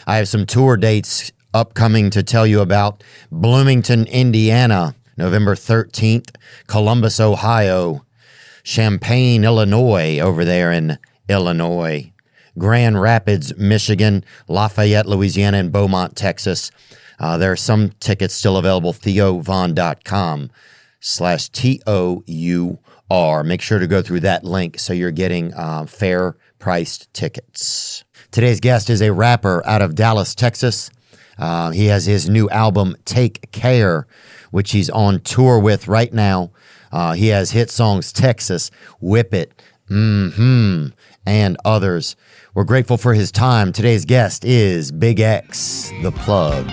I have some tour dates upcoming to tell you about. Bloomington, Indiana, November 13th. Columbus, Ohio. Champaign, Illinois, over there in Illinois. Grand Rapids, Michigan. Lafayette, Louisiana, and Beaumont, Texas. There are some tickets still available. theovon.com/TOUR. Make sure to go through that link so you're getting fair priced tickets. Today's guest is a rapper out of Dallas, Texas. He has his new album, Take Care, which he's on tour with right now. He has hit songs Texas, Whip It, and others. We're grateful for his time. Today's guest is Bigxthaplug.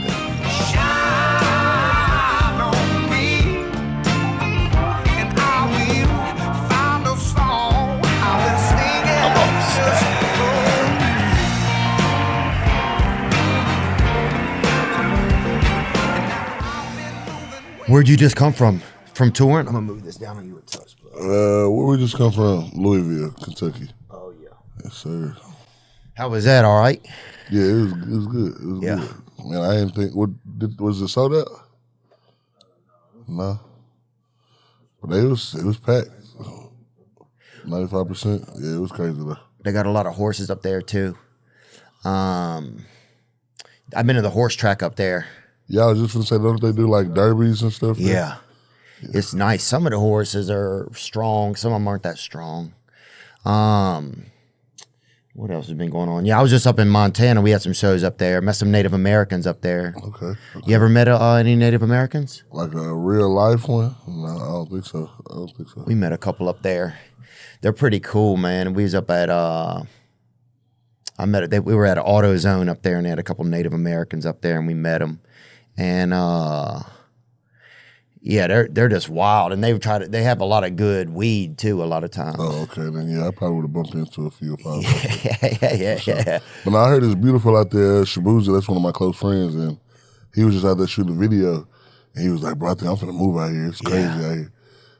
Where'd you just come from? From touring? I'm gonna move this down on you a touch, bro. Where we just come from? Louisville, Kentucky. Oh yeah. Yes, sir. How was that? All right? Yeah, it was good. It was good. Man, I didn't think was it sold out? No. But it was packed. 95%. Yeah, it was crazy though. They got a lot of horses up there too. I've been to the horse track up there. Yeah, I was just gonna say, don't they do like derbies and stuff? Yeah. It's nice. Some of the horses are strong. Some of them aren't that strong. What else has been going on? Yeah, I was just up in Montana. We had some shows up there. Met some Native Americans up there. Okay. You ever met any Native Americans? Like a real life one? No, I don't think so. We met a couple up there. They're pretty cool, man. We was up at we were at AutoZone up there, and they had a couple Native Americans up there, and we met them. And yeah, they're just wild, and they have a lot of good weed too. A lot of times. Oh, okay. Then yeah, I probably would have bumped into a few if I was. Yeah. But I heard it's beautiful out there. Shabuza, that's one of my close friends, and he was just out there shooting a video, and he was like, "Bro, I think I'm finna move out here. It's crazy out here."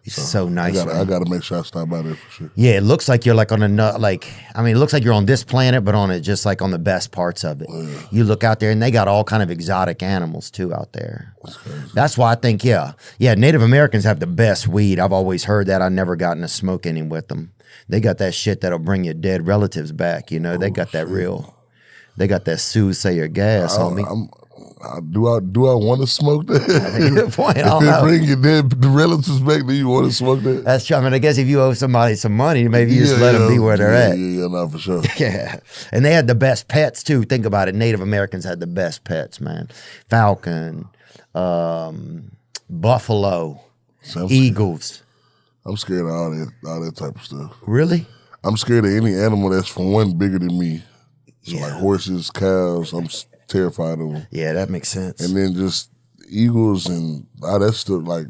It's so nice. I gotta make sure I stop by there for sure. Yeah, it looks like you're like on it looks like you're on this planet, but on it just like on the best parts of it. Oh, yeah. You look out there, and they got all kind of exotic animals too out there. That's why I think Native Americans have the best weed. I've always heard that. I never gotten to smoke any with them. They got that shit that'll bring your dead relatives back. You know, they got that real. They got that soothsayer gas on me. Do I want to smoke that? Good point. If it bring your dead relatives back, do you want to smoke that? That's true. I mean, I guess if you owe somebody some money, maybe you just let them be where they're at. Yeah, no, for sure. Yeah. And they had the best pets, too. Think about it. Native Americans had the best pets, man. Falcon, buffalo, eagles. I'm scared of all that type of stuff. Really? I'm scared of any animal that's, for one, bigger than me. So like horses, cows, I'm terrified of them. Yeah, that makes sense. And then just eagles and all that stuff, like,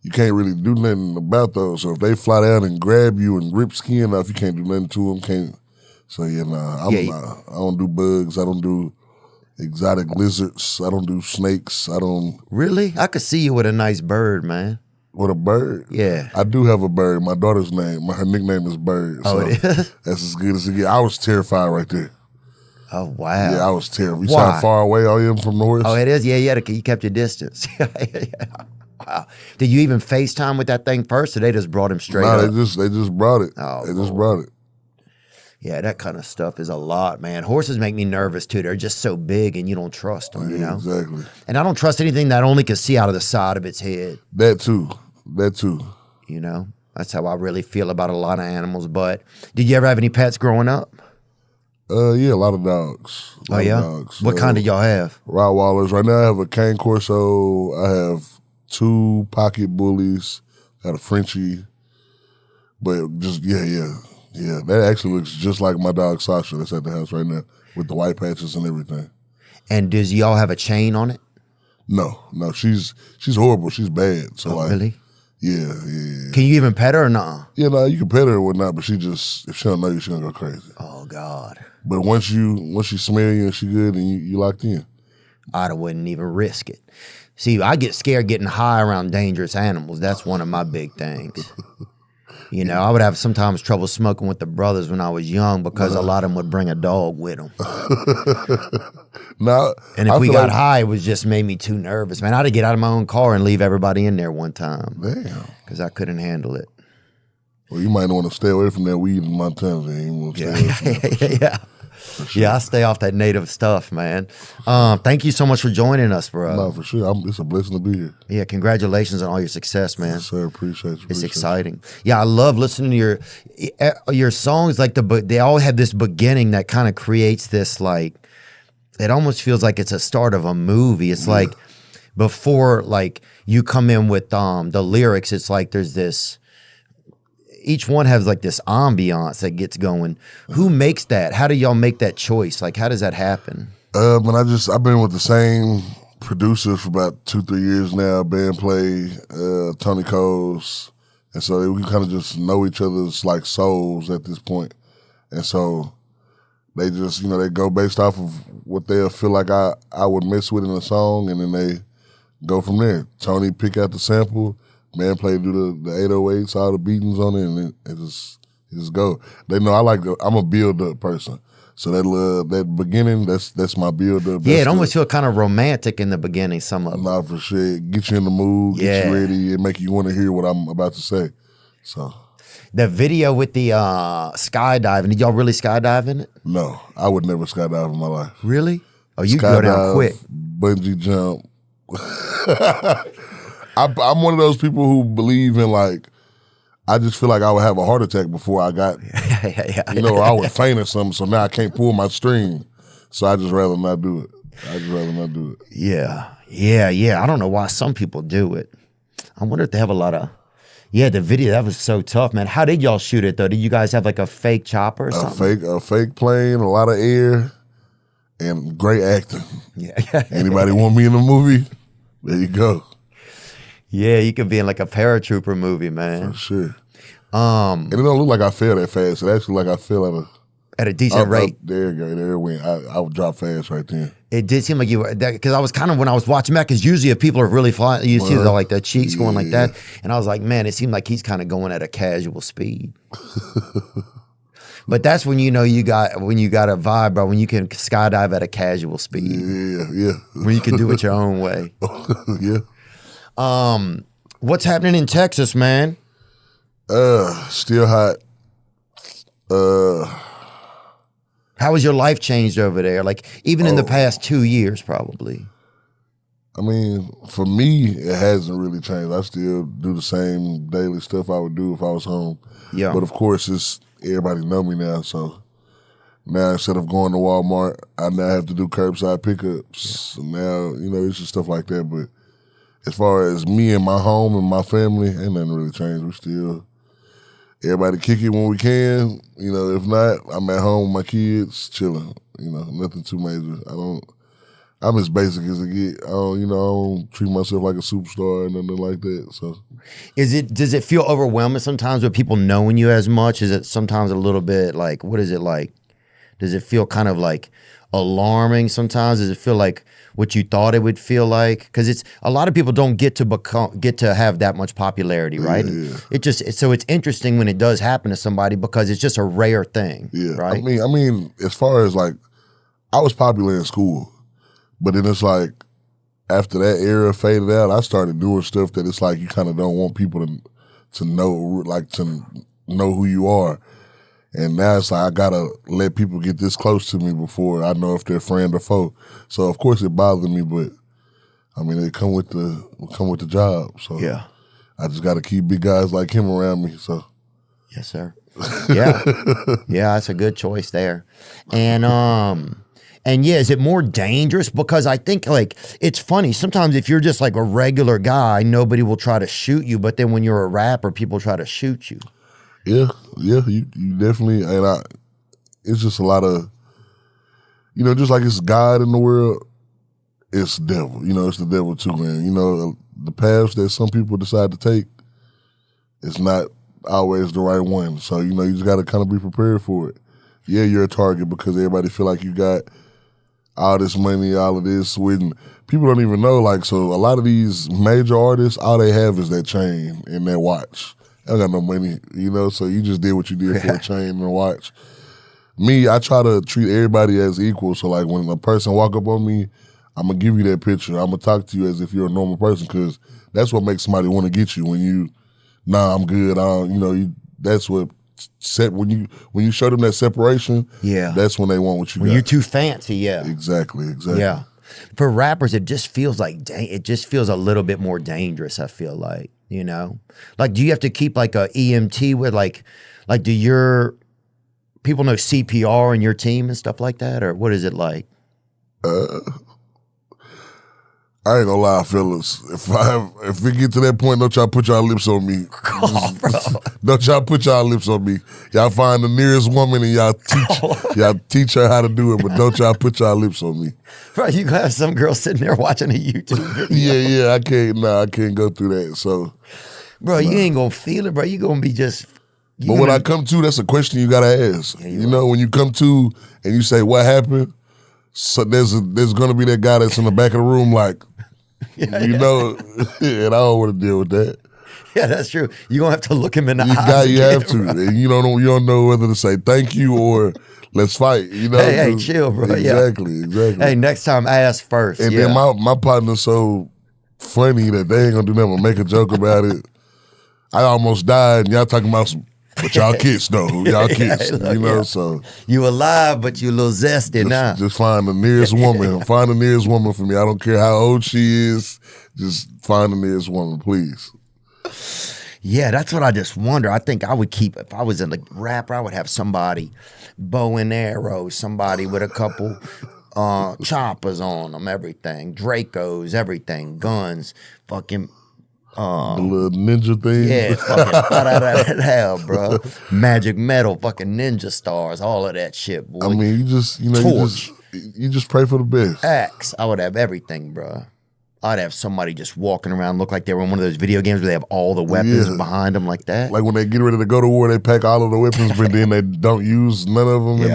you can't really do nothing about those. So if they fly down and grab you and rip skin off, you can't do nothing to them. I don't do bugs. I don't do exotic lizards. I don't do snakes. I don't. Really? I could see you with a nice bird, man. With a bird? Yeah. I do have a bird. My daughter's name, her nickname is Bird. Oh, it is? That's as good as it gets. I was terrified right there. Oh, wow. Yeah, I was terrible. You saw how far away I am from the horse? Oh, it is? Yeah, you kept your distance. Yeah. Wow. Did you even FaceTime with that thing first, or they just brought him straight up? They just brought it. Oh, they just brought it. Yeah, that kind of stuff is a lot, man. Horses make me nervous, too. They're just so big, and you don't trust them, you know? Exactly. And I don't trust anything that only can see out of the side of its head. That too. You know? That's how I really feel about a lot of animals. But did you ever have any pets growing up? Yeah, a lot of dogs. Dogs. What kind do y'all have? Rottweilers. Right now I have a Cane Corso. I have 2 pocket bullies. I got a Frenchie. But just, yeah. That actually looks just like my dog Sasha that's at the house right now with the white patches and everything. And does y'all have a chain on it? No. She's horrible. She's bad. So really? Yeah. Can you even pet her or not? Yeah, no, you can pet her or whatnot, but if she don't know you, she gonna go crazy. Oh God. But once she smell you and she good and you locked in. I wouldn't even risk it. See, I get scared getting high around dangerous animals. That's one of my big things. You know, I would have sometimes trouble smoking with the brothers when I was young because a lot of them would bring a dog with them. Now, And if we got high, it was just made me too nervous, man. I had to get out of my own car and leave everybody in there one time. Damn. Because I couldn't handle it. Well, you might want to stay away from that weed in Montana. You want to stay away from that. Yeah. Sure. Yeah, I stay off that native stuff, man. Thank you so much for joining us, bro. No, for sure. It's a blessing to be here. Yeah, congratulations on all your success, man. Yes, sir. Appreciate you. It's exciting. Yeah, I love listening to your songs. Like they all have this beginning that kind of creates this like. It almost feels like it's a start of a movie. It's like before like you come in with the lyrics. It's like there's this. Each one has like this ambiance that gets going. Who makes that? How do y'all make that choice? Like, how does that happen? I've been with the same producer for about 2-3 years now. Band play, Tony Coles, and so we kind of just know each other's like souls at this point. And so they just they go based off of what they'll feel like I would mess with in a song, and then they go from there. Tony pick out the sample. Man play do the 808s, all the beatings on it, and it just go. They know I'm a build up person, so that beginning that's my build up. Yeah, it almost feel kind of romantic in the beginning. Some of them. Nah, for sure. Get you in the mood, get you ready, and make you want to hear what I'm about to say. So the video with the skydiving. Did y'all really skydive in it? No, I would never skydive in my life. Really? Oh, you go down quick. Bungee jump. I'm one of those people who believe in like, I just feel like I would have a heart attack before I got, or I would faint or something. So now I can't pull my string. So I just rather not do it. Yeah. I don't know why some people do it. I wonder if they have a lot of. Yeah, the video, that was so tough, man. How did y'all shoot it though? Did you guys have like a fake chopper or something? A fake plane, a lot of air, and great acting. Yeah. Anybody want me in the movie? There you go. Yeah, you could be in like a paratrooper movie, man. For sure. And it don't look like I fell that fast. It actually like I fell at a decent rate. There you go. There it went. I would drop fast right then. It did seem like you were, because I was kind of, when I was watching that, because usually if people are really flying, you see the cheeks going like that. And I was like, man, it seemed like he's kind of going at a casual speed. But that's when you know you got a vibe, bro, when you can skydive at a casual speed. Yeah. When you can do it your own way. Yeah. What's happening in Texas, man? Still hot. How has your life changed over there? Like, even in the past 2 years, probably. I mean, for me, it hasn't really changed. I still do the same daily stuff I would do if I was home. Yeah. But of course, everybody know me now, so now instead of going to Walmart, I now have to do curbside pickups. Yeah. Now, it's just stuff like that. But as far as me and my home and my family, ain't nothing really changed. We still, everybody kick it when we can. If not, I'm at home with my kids, chilling. Nothing too major. I'm as basic as it get. I don't treat myself like a superstar or nothing like that. So, does it feel overwhelming sometimes with people knowing you as much? Is it sometimes a little bit like, what is it like? Does it feel kind of like alarming sometimes? Does it feel like what you thought it would feel like? Because it's a lot of people don't get to have that much popularity, right? Yeah. So it's interesting when it does happen to somebody because it's just a rare thing, right? I mean, as far as like, I was popular in school. But then it's like, after that era faded out, I started doing stuff that it's like you kind of don't want people to know who you are. And now it's like I gotta let people get this close to me before I know if they're friend or foe. So of course it bothered me, but I mean it come with the job. So yeah, I just gotta keep big guys like him around me. So yes, sir. Yeah, that's a good choice there. And yeah, is it more dangerous? Because I think like it's funny. Sometimes if you're just like a regular guy, nobody will try to shoot you. But then when you're a rapper, people try to shoot you. Yeah, you definitely. And it's just a lot of, just like it's God in the world, it's the devil. It's the devil too, man. The paths that some people decide to take, it's not always the right one. So you just got to kind of be prepared for it. Yeah, you're a target because everybody feel like you got all this money, all of this, when people don't even know. Like, so a lot of these major artists, all they have is that chain and that watch. I got no money, you know, so you just did what you did for a chain and a watch. Me, I try to treat everybody as equal. So like when a person walk up on me, I'm going to give you that picture. I'm going to talk to you as if you're a normal person because that's what makes somebody want to get you when you, nah, I'm good. That's what, when you show them that separation, that's when they want what you got. When you're too fancy, Exactly. Yeah. For rappers, it just feels like, it just feels a little bit more dangerous, I feel like, you know? Like, do you have to keep like a EMT with like do your people know CPR in your team and stuff like that? Or what is it like? I ain't gonna lie, fellas. If we get to that point, don't y'all put y'all lips on me. Don't y'all put y'all lips on me. Y'all find the nearest woman and y'all teach her how to do it, but don't y'all put y'all lips on me. Bro, you gonna have some girl sitting there watching a YouTube video. I can't go through that. So, bro, you ain't gonna feel it, bro. You gonna be just. But when I come to, that's a question you gotta ask. You know, when you come to and you say, "What happened?" So there's gonna be that guy that's in the back of the room, like, know, and I don't want to deal with that. Yeah, that's true. You're gonna have to look him in the eyes. You have to, and you don't know whether to say thank you or let's fight. You know, hey, chill, bro. Exactly. Hey, next time ask first. And then my partner's so funny that they ain't gonna do nothing but make a joke about it. I almost died, and y'all talking about some. But y'all kids though, y'all kids, so. You alive, but you a little zesty now. Just find the nearest woman. Find the nearest woman for me. I don't care how old she is. Just find the nearest woman, please. Yeah, that's what I just wonder. I think I would keep, if I was in the rapper, I would have somebody bow and arrow, somebody with a couple choppers on them, everything. Dracos, everything, guns, fucking... the little ninja thing. Yeah, fucking hell, bro. Magic metal, fucking ninja stars, all of that shit, boy. I mean, you just pray for the best. Axe, I would have everything, bro. I'd have somebody just walking around, look like they were in one of those video games where they have all the weapons behind them like that. Like when they get ready to go to war, they pack all of the weapons, but then they don't use none of them. I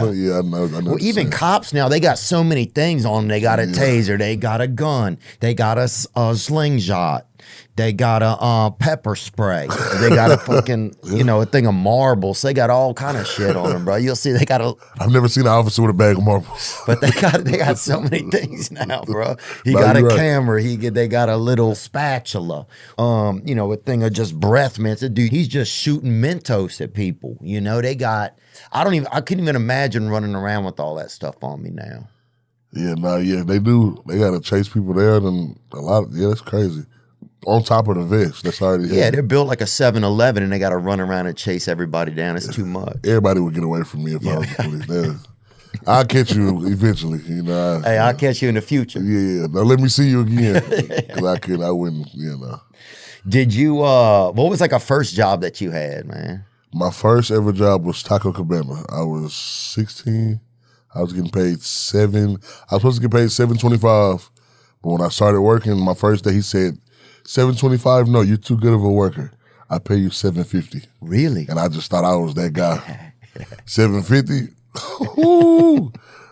know. Well, even cops now, they got so many things on them. They got a taser, they got a gun, they got a slingshot. They got a pepper spray. They got a fucking, a thing of marbles. They got all kind of shit on them, bro. You'll see they got a... I've never seen an officer with a bag of marbles. But they got so many things now, bro. He got a camera. They got a little spatula. A thing of just breath mints. Dude, he's just shooting Mentos at people. They got... I couldn't even imagine running around with all that stuff on me now. They do. They got to chase people there and a lot. That's crazy. On top of the vest, that's already heavy. They're built like a 7-Eleven, and they got to run around and chase everybody down. It's too much. Everybody would get away from me if I was the police. I'll catch you eventually. I'll catch you in the future. Yeah. Now let me see you again, because I wouldn't. Did you? What was like a first job that you had, man? My first ever job was Taco Cabana. I was 16. I was getting paid $7. I was supposed to get paid $7.25, but when I started working, my first day, he said, $7.25? No, you're too good of a worker. I pay you $7.50. Really? And I just thought I was that guy. $7.50?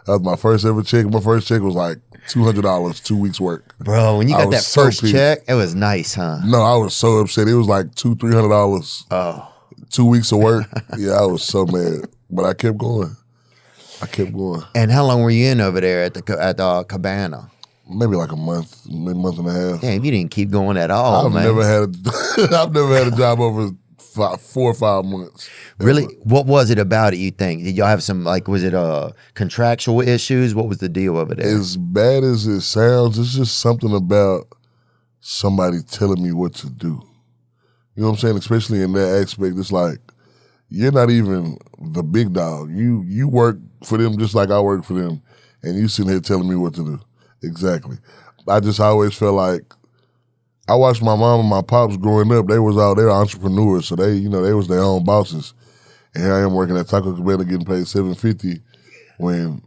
That was my first ever check. My first check was like $200, 2 weeks work. Bro, when you got that first check, it was nice, huh? No, I was so upset. It was like $200-300. Oh. 2 weeks of work. I was so mad. But I kept going. And how long were you in over there at the cabana? Maybe like a month, maybe a month and a half. Damn, you didn't keep going at all, man. I've never had a job over 4 or 5 months. Really? What was it about it, you think? Did y'all have some, was it contractual issues? What was the deal over there? As bad as it sounds, it's just something about somebody telling me what to do. You know what I'm saying? Especially in that aspect, it's like, you're not even the big dog. You work for them just like I work for them, and you sitting here telling me what to do. Exactly. I just always felt like I watched my mom and my pops growing up. They were entrepreneurs, so they was their own bosses. And here I am working at Taco Cabana getting paid $7.50 when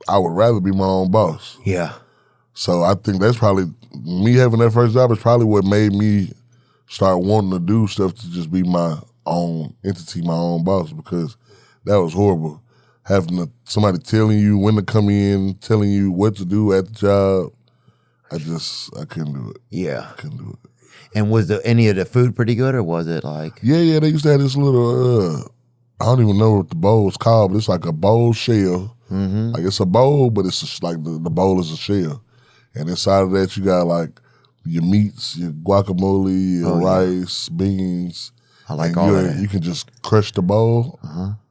I would rather be my own boss. Yeah. So I think that's probably me having that first job is probably what made me start wanting to do stuff to just be my own entity, my own boss, because that was horrible. Having somebody telling you when to come in, telling you what to do at the job, I couldn't do it. Yeah. I couldn't do it. And was any of the food pretty good, or was it like? Yeah. They used to have this little. I don't even know what the bowl was called, but it's like a bowl shell. Mm-hmm. Like it's a bowl, but it's just like the bowl is a shell, and inside of that you got like your meats, your guacamole, your rice, beans. I like all of that. You can just crush the bowl.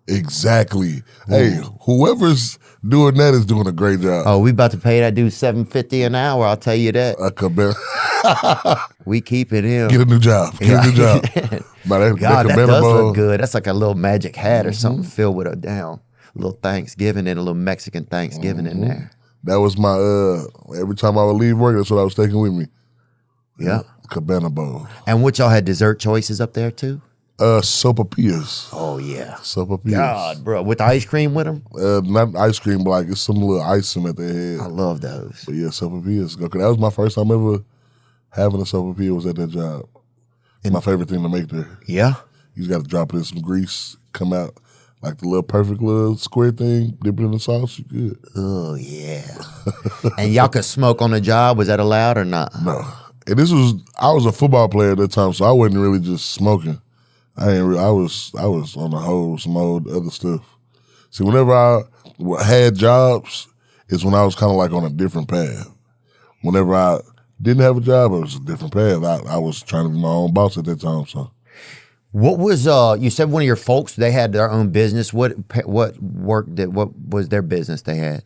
Exactly. Ooh. Hey, whoever's doing that is doing a great job. Oh, we about to pay that dude $7.50 an hour. I'll tell you that. I could bet. We keeping him. Get a new job. Get a new job. God, that does look good. That's like a little magic hat or something filled with a little Thanksgiving and a little Mexican Thanksgiving in there. That was my every time I would leave work, that's what I was taking with me. Yeah. Cabana bowl. And what y'all had dessert choices up there too? Sopapillas. Oh yeah. Sopapillas. God, bro. With ice cream with them? Not ice cream, but like it's some little icing that they had. I love those. But yeah, sopapillas. That was my first time ever having a sopapilla was at that job. It's my favorite thing to make there. Yeah? You just got to drop it in some grease, come out like the little perfect little square thing, dip it in the sauce, you good. Oh yeah. And y'all could smoke on the job? Was that allowed or not? No. And I was a football player at that time, so I wasn't really just smoking. I was on the whole some old other stuff. See, whenever I had jobs, it's when I was kind of like on a different path. Whenever I didn't have a job, it was a different path. I was trying to be my own boss at that time. So, what was you said one of your folks, they had their own business. What was their business they had?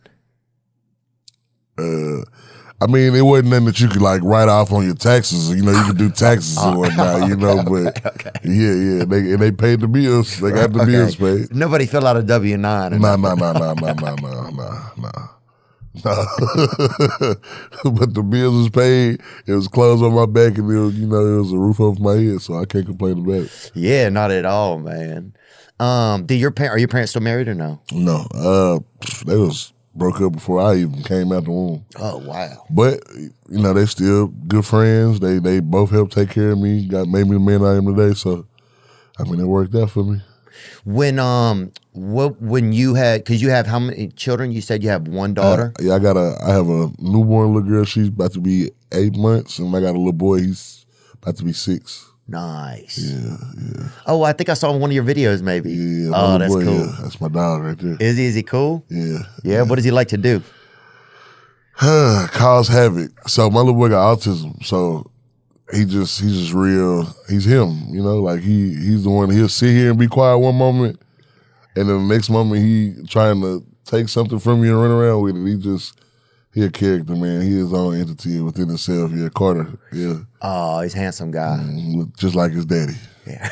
I mean, it wasn't nothing that you could like write off on your taxes. You know, you could do taxes and whatnot. You know, but yeah, they paid the bills. They got the bills paid. Nobody filled out a W-9. Nah. But the bills was paid. It was clothes on my back, and it was a roof over my head. So I can't complain about it. Yeah, not at all, man. Are your parents still married or no? No, they was broke up before I even came out the womb. Oh wow! But they still good friends. They both helped take care of me. Made me the man I am today. So I mean, it worked out for me. When you had, because you have how many children? You said you have one daughter. Yeah, I have a newborn little girl. She's about to be 8 months, and I got a little boy. He's about to be 6. Nice. Yeah. Oh, I think I saw one of your videos maybe. Yeah. Oh, that's boy, cool. Yeah, that's my dog right there. Is he cool? Yeah. Yeah. What does he like to do? Cause havoc. So my little boy got autism. So he's just real. He's him. Like he's the one. He'll sit here and be quiet one moment, and then the next moment he trying to take something from you and run around with it. He a character, man. He his own entity within himself. Yeah, Carter. Yeah. Oh, he's a handsome guy. Just like his daddy. Yeah.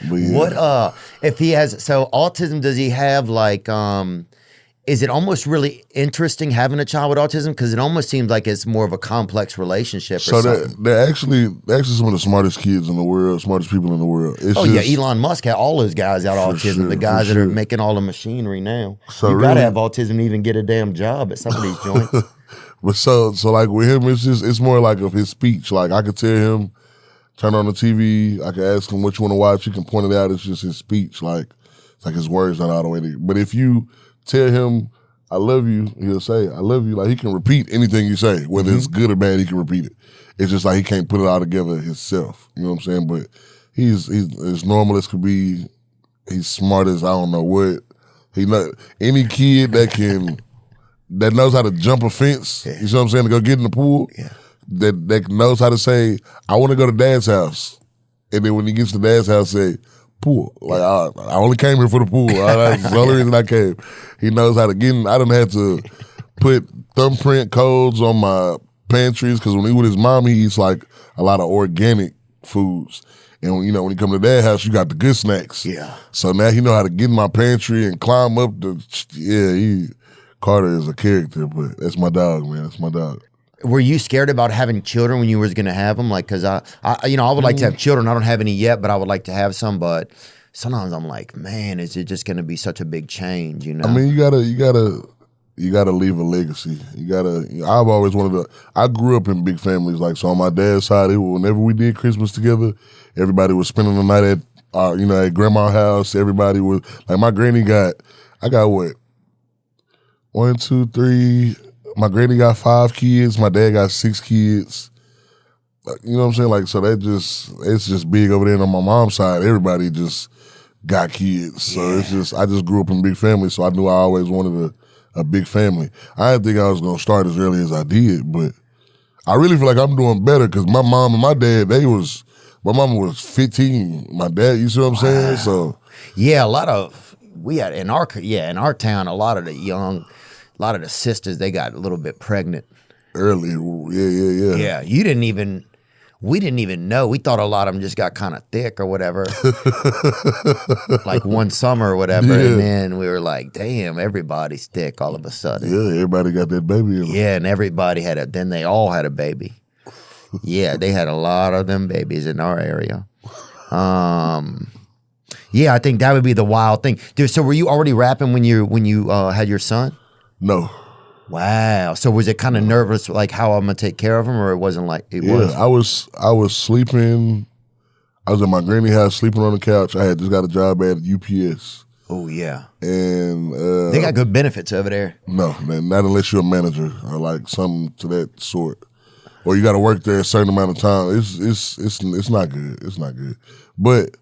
But yeah. What if he has autism? Does he have like is it almost really interesting having a child with autism? Because it almost seems like it's more of a complex relationship. So they're actually some of the smartest kids in the world, smartest people in the world. Yeah, Elon Musk had all those guys out autism. Sure, the guys that are making all the machinery now. So you gotta have autism to even get a damn job at some of these joints. But so like with him, it's more like of his speech. Like I could tell him, turn on the TV. I could ask him what you want to watch. He can point it out. It's just his speech. Like it's like his words not automated. But if you tell him, I love you, he'll say, I love you. Like he can repeat anything you say, whether it's good or bad, he can repeat it. It's just like he can't put it all together himself. You know what I'm saying? But he's as normal as could be. He's smart as I don't know what. Any kid that knows how to jump a fence, you know what I'm saying, to go get in the pool, that knows how to say, I want to go to dad's house. And then when he gets to dad's house, say, pool. Like I only came here for the pool. That's the only reason I came. He knows how to get in. I done had to put thumbprint codes on my pantries because when he with his mom, he eats like a lot of organic foods. And when he come to that house, you got the good snacks. Yeah. So now he know how to get in my pantry and climb up Carter is a character, but that's my dog, man. That's my dog. Were you scared about having children when you was going to have them? Like, cause I would like to have children. I don't have any yet, but I would like to have some. But sometimes I'm like, man, is it just going to be such a big change? I mean, you gotta leave a legacy. I've always wanted to. I grew up in big families. Like, so on my dad's side, whenever we did Christmas together, everybody was spending the night at, at grandma's house. Everybody was like, my granny I got what? 1, 2, 3. My granny got 5 kids. My dad got 6 kids. You know what I'm saying? Like, so it's just big over there. And on my mom's side, everybody just got kids. So I just grew up in a big family, so I knew I always wanted a big family. I didn't think I was going to start as early as I did, but I really feel like I'm doing better because my mom and my dad, my mama was 15. My dad, you see what I'm saying? So yeah, we had in our town, a lot of the sisters, they got a little bit pregnant early. Yeah. Yeah, we didn't even know. We thought a lot of them just got kind of thick or whatever, like one summer or whatever. Yeah. And then we were like, damn, everybody's thick all of a sudden. Yeah, everybody got that baby in them. Yeah, and then they all had a baby. Yeah, they had a lot of them babies in our area. Yeah, I think that would be the wild thing. Dude, so were you already rapping when you had your son? No. Wow. So was it kind of nervous, like how I'm gonna take care of him, or it wasn't like it was? I was sleeping. I was at my granny house sleeping on the couch. I had just got a job at UPS. Oh yeah. And they got good benefits over there. No, not unless you're a manager or like something to that sort, or you got to work there a certain amount of time. It's not good. It's not good. But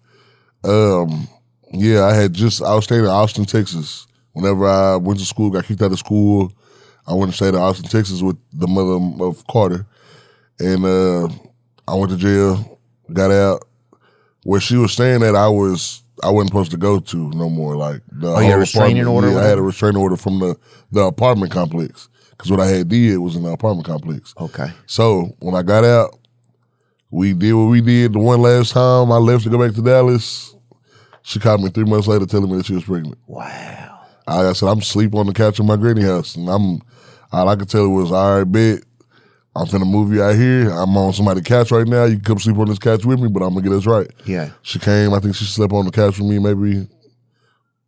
yeah, I was staying in Austin, Texas. Whenever I went to school, got kicked out of school, I went to stay in Austin, Texas with the mother of Carter. And I went to jail, got out. Where she was staying at, I wasn't supposed to go to no more. Like you had a restraining order? Yeah, I had a restraining order from the apartment complex. Because what I had did was in the apartment complex. Okay. So when I got out, we did what we did the one last time. I left to go back to Dallas. She called me 3 months later telling me that she was pregnant. Wow. I said, I'm asleep on the couch in my granny house. And all I could tell her was, all right, bet. I'm finna move you out here. I'm on somebody's couch right now. You can come sleep on this couch with me, but I'm gonna get us right. Yeah. She came, I think she slept on the couch with me maybe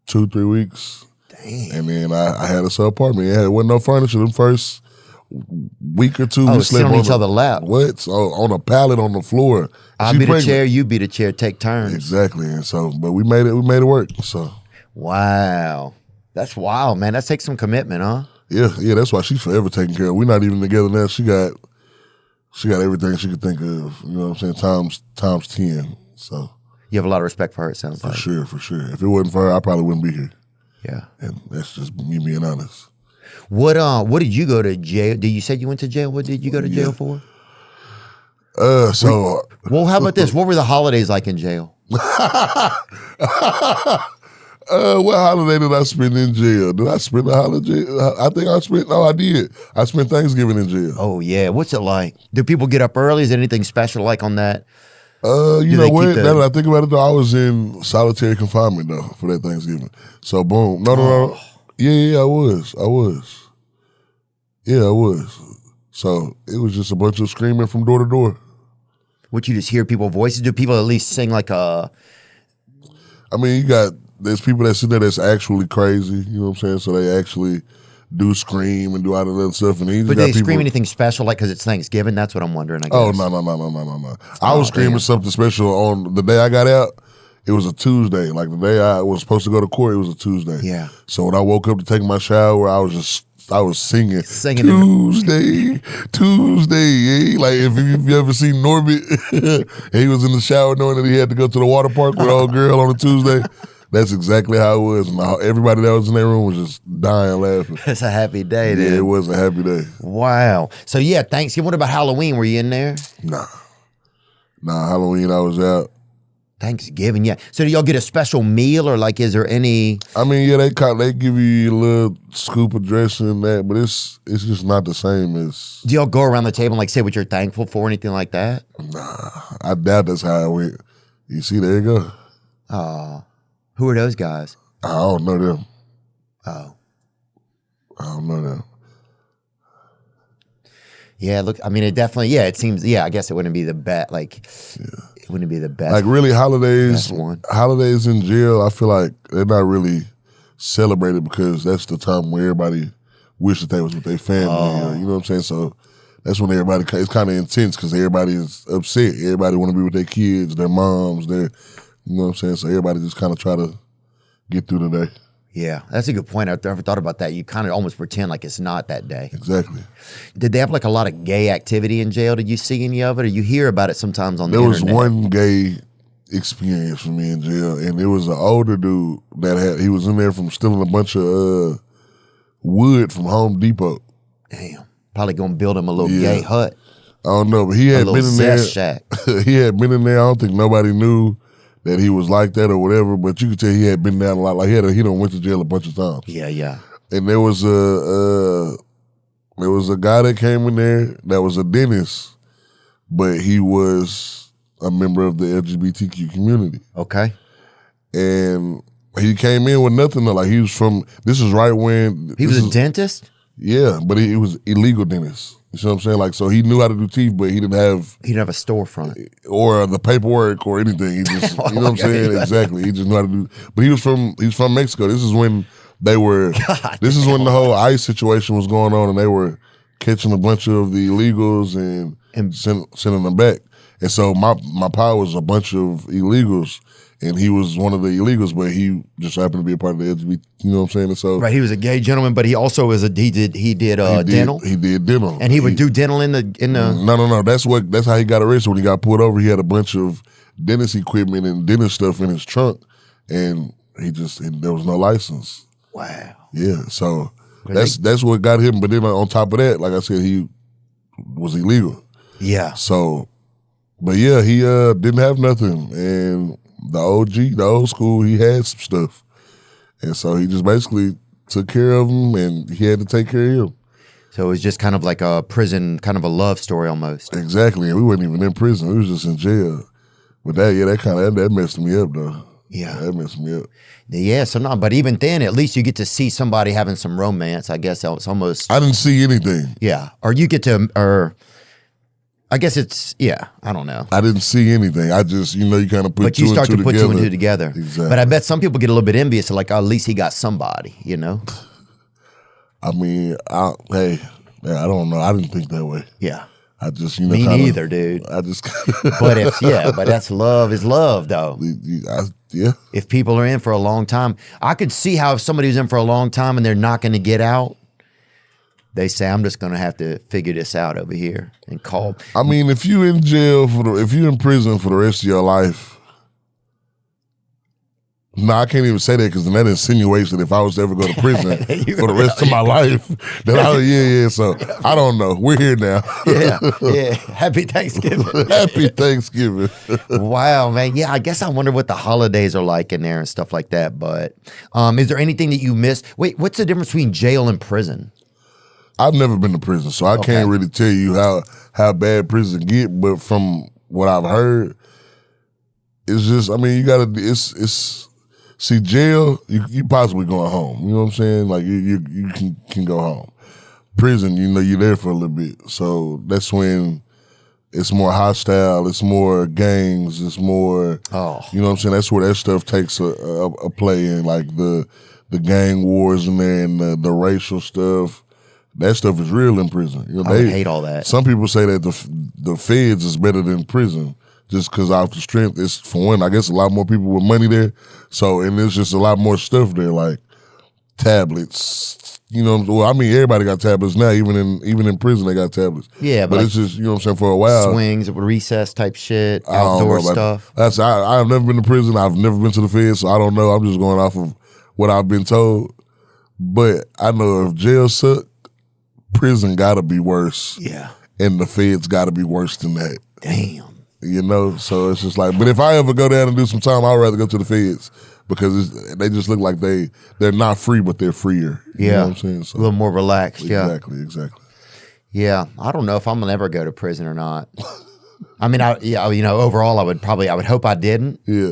2-3 weeks. Dang. And then I had us an apartment. It wasn't no furniture. The first week or two, we slept on each other's lap. What? So on a pallet on the floor. I'll be the chair, you be the chair, take turns. Exactly. And so, but we made it work. So. Wow. That's wild, man. That takes some commitment, huh? Yeah, that's why she's forever taken care of. We're not even together now. She got everything she could think of. You know what I'm saying? Times 10. So you have a lot of respect for her, it sounds like. For sure. If it wasn't for her, I probably wouldn't be here. Yeah. And that's just me being honest. What did you go to jail? Did you say you went to jail? What did you go to jail for? Well, how about this? What were the holidays like in jail? What holiday did I spend in jail? Did I spend a holiday? I did. I spent Thanksgiving in jail. Oh, yeah. What's it like? Do people get up early? Is there anything special like on that? You know what? Now that I think about it, though, I was in solitary confinement, though, for that Thanksgiving. So, boom. No. Yeah, I was. Yeah, I was. So, it was just a bunch of screaming from door to door. Would you just hear people's voices? Do people at least sing like a... I mean, there's people that sit there that's actually crazy, you know what I'm saying? So they actually do scream and do all of that stuff. And but do they scream anything special, like because it's Thanksgiving? That's what I'm wondering, I guess. Oh, no. I was screaming something special on the day I got out. It was a Tuesday. Like the day I was supposed to go to court, it was a Tuesday. Yeah. So when I woke up to take my shower, I was singing Tuesday. Yeah. Like if you ever seen Norbit, he was in the shower knowing that he had to go to the water park with old girl on a Tuesday. That's exactly how it was. And everybody that was in that room was just dying laughing. It's a happy day, dude. Yeah, it was a happy day. Wow. So yeah, Thanksgiving. What about Halloween? Were you in there? Nah, Halloween I was out. Thanksgiving, yeah. So do y'all get a special meal, or like is there any? I mean, yeah, they give you a little scoop of dressing and that, but it's just not the same as. Do y'all go around the table and like say what you're thankful for, or anything like that? Nah, I doubt that's how it went. You see, there you go. Oh. Who are those guys? I don't know them. Oh. I don't know them. Yeah, look, I mean, it definitely, it seems, I guess it wouldn't be the best, it wouldn't be the best. Like really holidays in jail, I feel like they're not really celebrated because that's the time where everybody wish that they was with their family. Oh. You know what I'm saying? So that's when it's kind of intense because everybody is upset. Everybody want to be with their kids, their moms, you know what I'm saying? So everybody just kind of try to get through the day. Yeah, that's a good point. I've never thought about that. You kind of almost pretend like it's not that day. Exactly. Did they have like a lot of gay activity in jail? Did you see any of it? Or you hear about it sometimes on the internet? There was one gay experience for me in jail, and it was an older dude he was in there from stealing a bunch of wood from Home Depot. Damn. Probably going to build him a little gay hut. I don't know, but he had been in there. Shack. He had been in there. I don't think nobody knew that he was like that or whatever, but you could tell he had been down a lot. Like he done went to jail a bunch of times. Yeah. And there was a guy that came in there that was a dentist, but he was a member of the LGBTQ community. Okay. And he came in with nothing. Like he was from. This is right when he was a dentist. Yeah, but he was illegal dentist. You see what I'm saying? Like, so he knew how to do teeth, but he didn't have a storefront or the paperwork or anything. He just, you know what I'm saying? Exactly. He just knew how to do. But he's from Mexico. This is when they were. This is when the whole ICE situation was going on, and they were catching a bunch of the illegals and sending them back. And so my pa was a bunch of illegals. And he was one of the illegals, but he just happened to be a part of the LGBT. You know what I'm saying? And so he was a gay gentleman, but he also was he did dental. He did dental, and he would do dental in the. No. That's how he got arrested. When he got pulled over, he had a bunch of dentist equipment and dentist stuff in his trunk, and there was no license. Wow. Yeah, so that's what got him. But then on top of that, like I said, he was illegal. Yeah. So, but yeah, he didn't have nothing, and the old school, he had some stuff. And so he just basically took care of him, and he had to take care of him. So it was just kind of like a prison, kind of a love story almost. Exactly. And we weren't even in prison. We was just in jail. But that messed me up, though. Yeah. That messed me up. Yeah, but even then, at least you get to see somebody having some romance. I guess it's almost. I didn't see anything. Yeah. Or you get to, I guess it's, I don't know. I didn't see anything. I just, you kind of put but you start to put two and two together. Exactly. But I bet some people get a little bit envious, like, oh, at least he got somebody, I mean, I don't know. I didn't think that way. Yeah. I just, Me neither, dude. I just. but that's love is love, though. Yeah. If people are in for a long time, I could see how if somebody who's in for a long time and they're not going to get out, they say, I'm just going to have to figure this out over here and call. I mean, if you're in jail if you're in prison for the rest of your life, I can't even say that because then that insinuates that if I was to ever go to prison for the rest of my life, then so I don't know. We're here now. Yeah. Happy Thanksgiving. Happy Thanksgiving. Wow, man. Yeah, I guess I wonder what the holidays are like in there and stuff like that. But is there anything that you missed? Wait, what's the difference between jail and prison? I've never been to prison, so I can't really tell you how bad prison get. But from what I've heard, it's just, I mean, you gotta, see, jail, you possibly going home. You know what I'm saying? Like you can go home. Prison, you're there for a little bit, so that's when it's more hostile. It's more gangs. It's more. You know what I'm saying? That's where that stuff takes a play in, like the gang wars in there and the racial stuff. That stuff is real in prison. I would hate all that. Some people say that the feds is better than prison just because off the strength. It's, for one, I guess a lot more people with money there. So, and there's just a lot more stuff there, like tablets. Everybody got tablets now. Even in prison, they got tablets. Yeah, but it's just, what I'm saying, for a while. Swings, recess type shit, outdoor stuff. I've never been to prison. I've never been to the feds, so I don't know. I'm just going off of what I've been told. But I know if jail sucked, prison gotta be worse. Yeah. And the feds gotta be worse than that. Damn. So it's just like, but if I ever go down and do some time, I'd rather go to the feds because they just look like they're not free, but they're freer. You know what I'm saying? So, a little more relaxed. Exactly. Yeah. I don't know if I'm gonna ever go to prison or not. I mean, overall, I would hope I didn't. Yeah.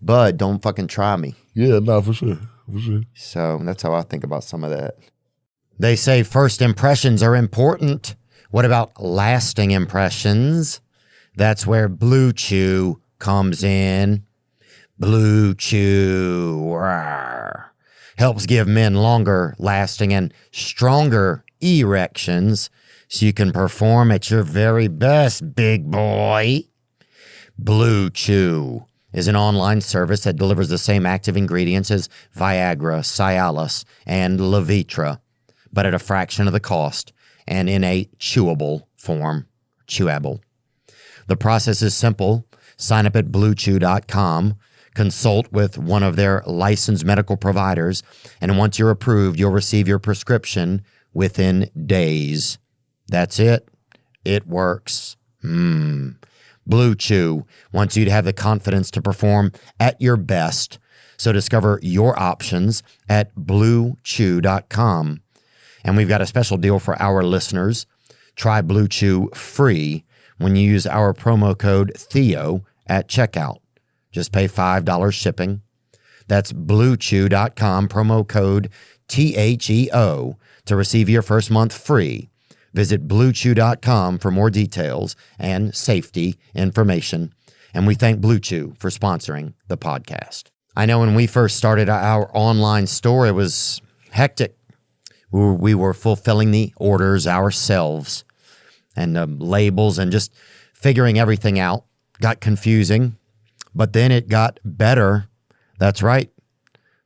But don't fucking try me. Yeah, no, for sure. So that's how I think about some of that. They say first impressions are important. What about lasting impressions? That's where Blue Chew comes in. Blue Chew helps give men longer lasting and stronger erections so you can perform at your very best, big boy. Blue Chew is an online service that delivers the same active ingredients as Viagra, Cialis, and Levitra, but at a fraction of the cost and in a chewable form. Chewable. The process is simple. Sign up at bluechew.com, consult with one of their licensed medical providers, and once you're approved, you'll receive your prescription within days. That's it. It works. Blue Chew wants you to have the confidence to perform at your best. So discover your options at bluechew.com. And we've got a special deal for our listeners. Try Blue Chew free when you use our promo code Theo at checkout. Just pay $5 shipping. That's bluechew.com, promo code THEO to receive your first month free. Visit bluechew.com for more details and safety information. And we thank Blue Chew for sponsoring the podcast. I know when we first started our online store, it was hectic. We were fulfilling the orders ourselves and labels and just figuring everything out. Got confusing, but then it got better. That's right,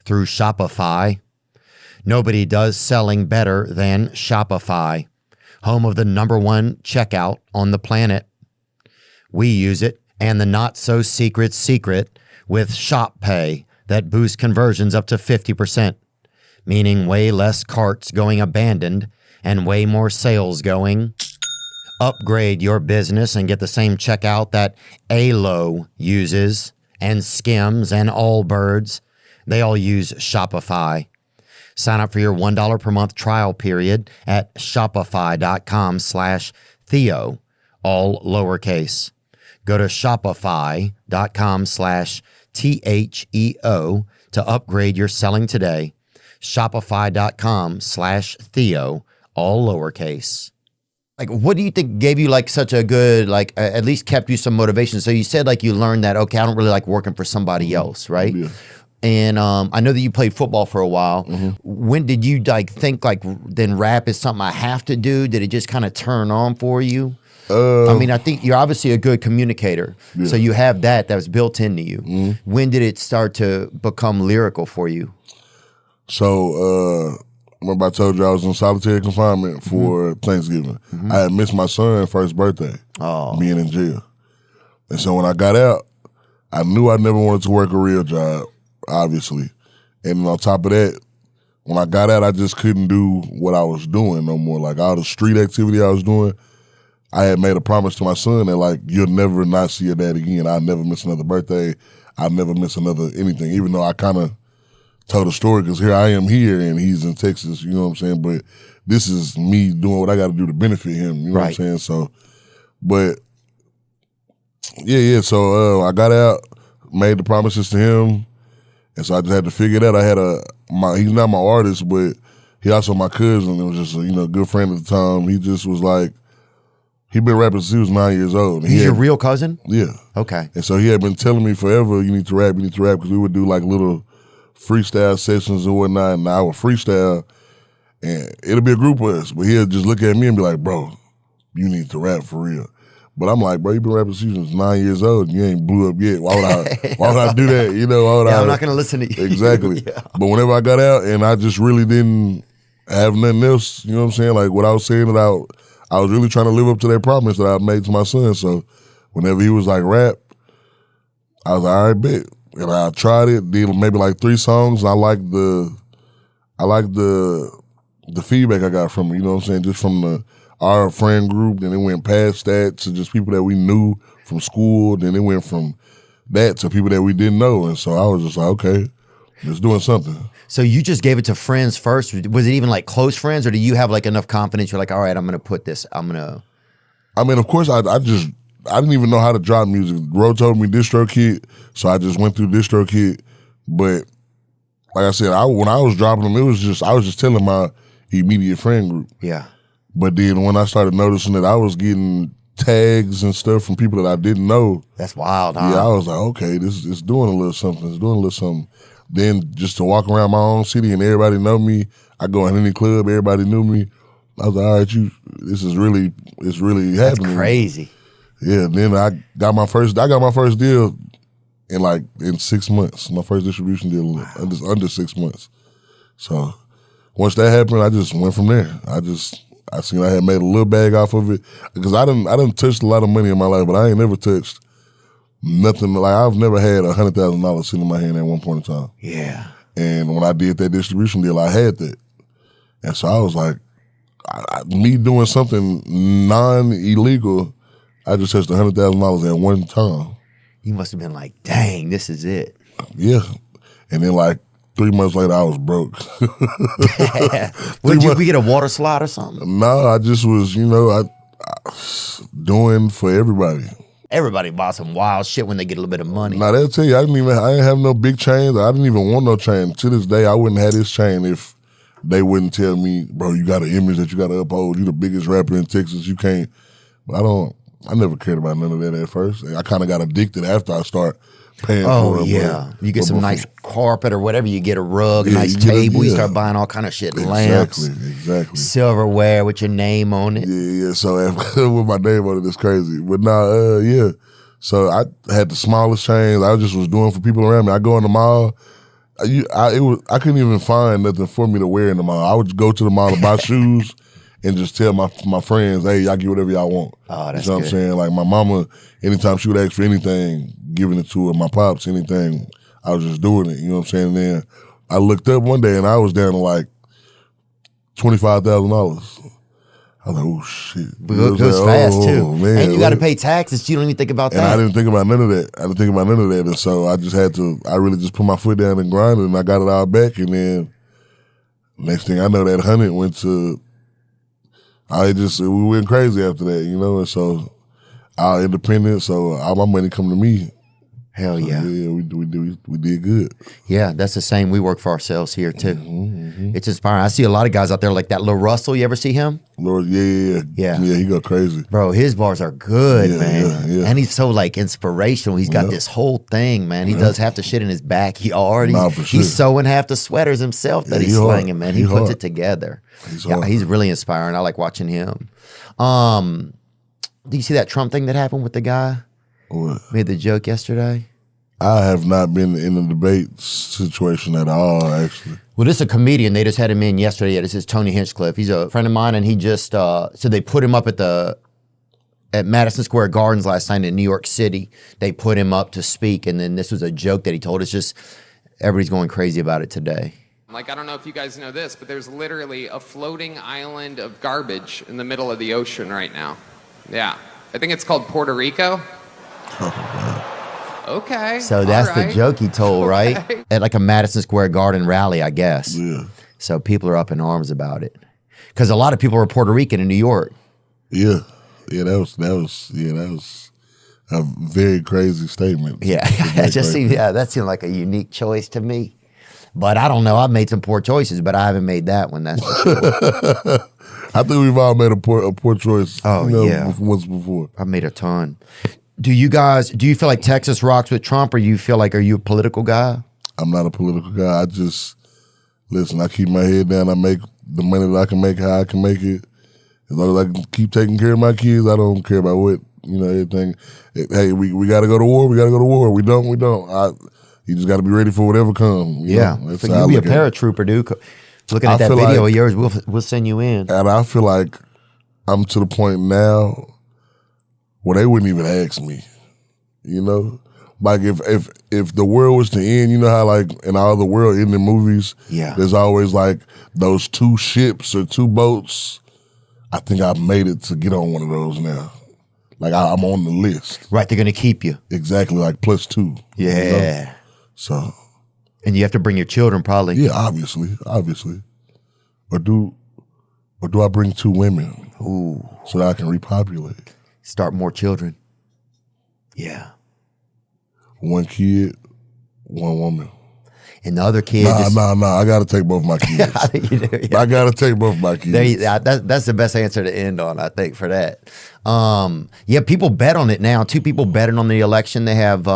through Shopify. Nobody does selling better than Shopify, home of the #1 checkout on the planet. We use it, and the not-so-secret secret with Shop Pay that boosts conversions up to 50%, meaning way less carts going abandoned and way more sales going. Upgrade your business and get the same checkout that Alo uses, and Skims and Allbirds. They all use Shopify. Sign up for your $1 per month trial period at shopify.com/Theo, all lowercase. Go to shopify.com/THEO to upgrade your selling today. Shopify.com/Theo, all lowercase. Like, what do you think gave you like such a good, like at least kept you some motivation? So you said like you learned that, okay, I don't really like working for somebody else, right? Yeah. And I know that you played football for a while. When did you like think like then rap is something I have to do? Did it just kind of turn on for you? I mean, I think you're obviously a good communicator. Yeah. So you have that was built into you. When did it start to become lyrical for you? So remember I told you I was in solitary confinement for Thanksgiving. I had missed my son's first birthday, being in jail. And so when I got out, I knew I never wanted to work a real job, obviously. And on top of that, when I got out, I just couldn't do what I was doing no more. Like all the street activity I was doing, I had made a promise to my son that like, you'll never not see your dad again. I'll never miss another birthday. I'll never miss another anything, even though I kind of told a story because here I am here and he's in Texas, you know what I'm saying? But this is me doing what I got to do to benefit him, you know what I'm saying? So, but yeah. So I got out, made the promises to him, and so I just had to figure it out. I had he's not my artist, but he also my cousin. It was just a good friend at the time. He just was like, he been rapping since he was 9 years old. And He's your real cousin? Yeah. Okay. And so he had been telling me forever, you need to rap, because we would do like little freestyle sessions and whatnot, and I would freestyle, and it'll be a group of us, but he'll just look at me and be like, bro, you need to rap for real. But I'm like, bro, you been rapping since you was 9 years old, and you ain't blew up yet. Why would I do that? I'm not going to listen to you. Exactly. Yeah. But whenever I got out and I just really didn't have nothing else, you know what I'm saying? Like what I was saying, that I was really trying to live up to that promise that I made to my son. So whenever he was like, rap, I was like, all right, bet. And I tried it, did maybe like 3 songs. And I liked the feedback I got from it, you know what I'm saying? Just from our friend group. Then it went past that to just people that we knew from school. Then it went from that to people that we didn't know. And so I was just like, okay, just doing something. So you just gave it to friends first. Was it even like close friends, or do you have like enough confidence? You're like, all right, I'm going to put this, I mean, of course, I didn't even know how to drop music. Ro told me DistroKid, so I just went through DistroKid. But like I said, when I was dropping them, I was just telling my immediate friend group. Yeah. But then when I started noticing that I was getting tags and stuff from people that I didn't know, that's wild, huh? Yeah, I was like, okay, this is doing a little something. It's doing a little something. Then just to walk around my own city and everybody know me, I go in any club, everybody knew me. I was like, all right, it's really happening. That's crazy. Yeah, then I got my first deal in 6 months. My first distribution deal under 6 months. So once that happened, I just went from there. I seen I had made a little bag off of it because I done touched a lot of money in my life, but I ain't never touched nothing. Like I've never had $100,000 sitting in my hand at one point in time. Yeah. And when I did that distribution deal, I had that. And so I was like, me doing something non-illegal, I just touched $100,000 at one time. You must have been like, dang, this is it. Yeah. And then like 3 months later, I was broke. Would you get a water slide or something? No, I just was, I doing for everybody. Everybody bought some wild shit when they get a little bit of money. Now they'll tell you, I didn't have no big chains. I didn't even want no chain. To this day, I wouldn't have this chain if they wouldn't tell me, bro, you got an image that you got to uphold. You the biggest rapper in Texas. You can't. But I never cared about none of that at first. I kind of got addicted after I start paying for it. Oh, yeah. You get some nice carpet or whatever. You get a rug, a nice table. You start buying all kind of shit. Lamps. Exactly. Silverware with your name on it. Yeah. So with my name on it, it's crazy. But nah, yeah. So I had the smallest chains. I just was doing for people around me. I go in the mall. I couldn't even find nothing for me to wear in the mall. I would go to the mall to buy shoes and just tell my friends, hey, y'all get whatever y'all want. Oh, that's you know what I'm saying? Like my mama, anytime she would ask for anything, giving it to her. My pops, anything, I was just doing it. You know what I'm saying? And then I looked up one day and I was down to like $25,000. I was like, oh, shit. It goes fast, too. Man, and you got to pay taxes. You don't even think about that. And I didn't think about none of that. And so I just I really just put my foot down and grinded, and I got it all back. And then next thing I know, that 100 went to, we went crazy after that, And so our independence, so all my money come to me. Hell yeah. So yeah, we did good. Yeah, that's the same. We work for ourselves here too. It's inspiring. I see a lot of guys out there like that Lil Russell. You ever see him? Lord, yeah. Yeah, he go crazy. Bro, his bars are good, man. Yeah. And he's so like inspirational. He's got this whole thing, man. He does half the shit in his backyard. He's sewing half the sweaters himself that he's slanging, man. He puts it together. He's really inspiring. I like watching him. Do you see that Trump thing that happened with the guy? What? Made the joke yesterday. I have not been in a debate situation at all, actually. Well, this is a comedian. They just had him in yesterday. This is Tony Hinchcliffe. He's a friend of mine, and he just so they put him up at Madison Square Gardens last night in New York City. They put him up to speak, and then this was a joke that he told. It's just everybody's going crazy about it today. Like, I don't know if you guys know this, but there's literally a floating island of garbage in the middle of the ocean right now. Yeah. I think it's called Puerto Rico. Okay. So that's the joke he told, right? At like a Madison Square Garden rally, I guess. Yeah. So people are up in arms about it. Because a lot of people were Puerto Rican in New York. Yeah. Yeah, that was a very crazy statement. Yeah. That seemed like a unique choice to me. But I don't know. I've made some poor choices, but I haven't made that one. That's for sure. I think we've all made a poor choice. Oh, yeah. Once before. I've made a ton. Do you feel like Texas rocks with Trump, or you feel like, are you a political guy? I'm not a political guy. I just, listen, I keep my head down. I make the money that I can make, how I can make it. As long as I can keep taking care of my kids, I don't care about what, everything. Hey, we got to go to war. We got to go to war. We don't. You just got to be ready for whatever comes. Yeah. You be a paratrooper, dude. Looking at that video of yours, we'll send you in. And I feel like I'm to the point now where they wouldn't even ask me. Like if the world was to end, you know how like in all the world ending movies, there's always like those 2 ships or 2 boats. I think I've made it to get on one of those now. Like I'm on the list. Right, they're gonna keep you. Exactly, like +2. Yeah. So. And you have to bring your children, probably. Yeah, obviously. Or do I bring 2 women? Ooh. So that I can repopulate. Start more children. Yeah. 1 kid, 1 woman. And the other kid. Nah. I got to take both my kids. I think you do. Yeah. I got to take both my kids. That's the best answer to end on, I think, for that. People bet on it now. 2 people betting on the election. They have.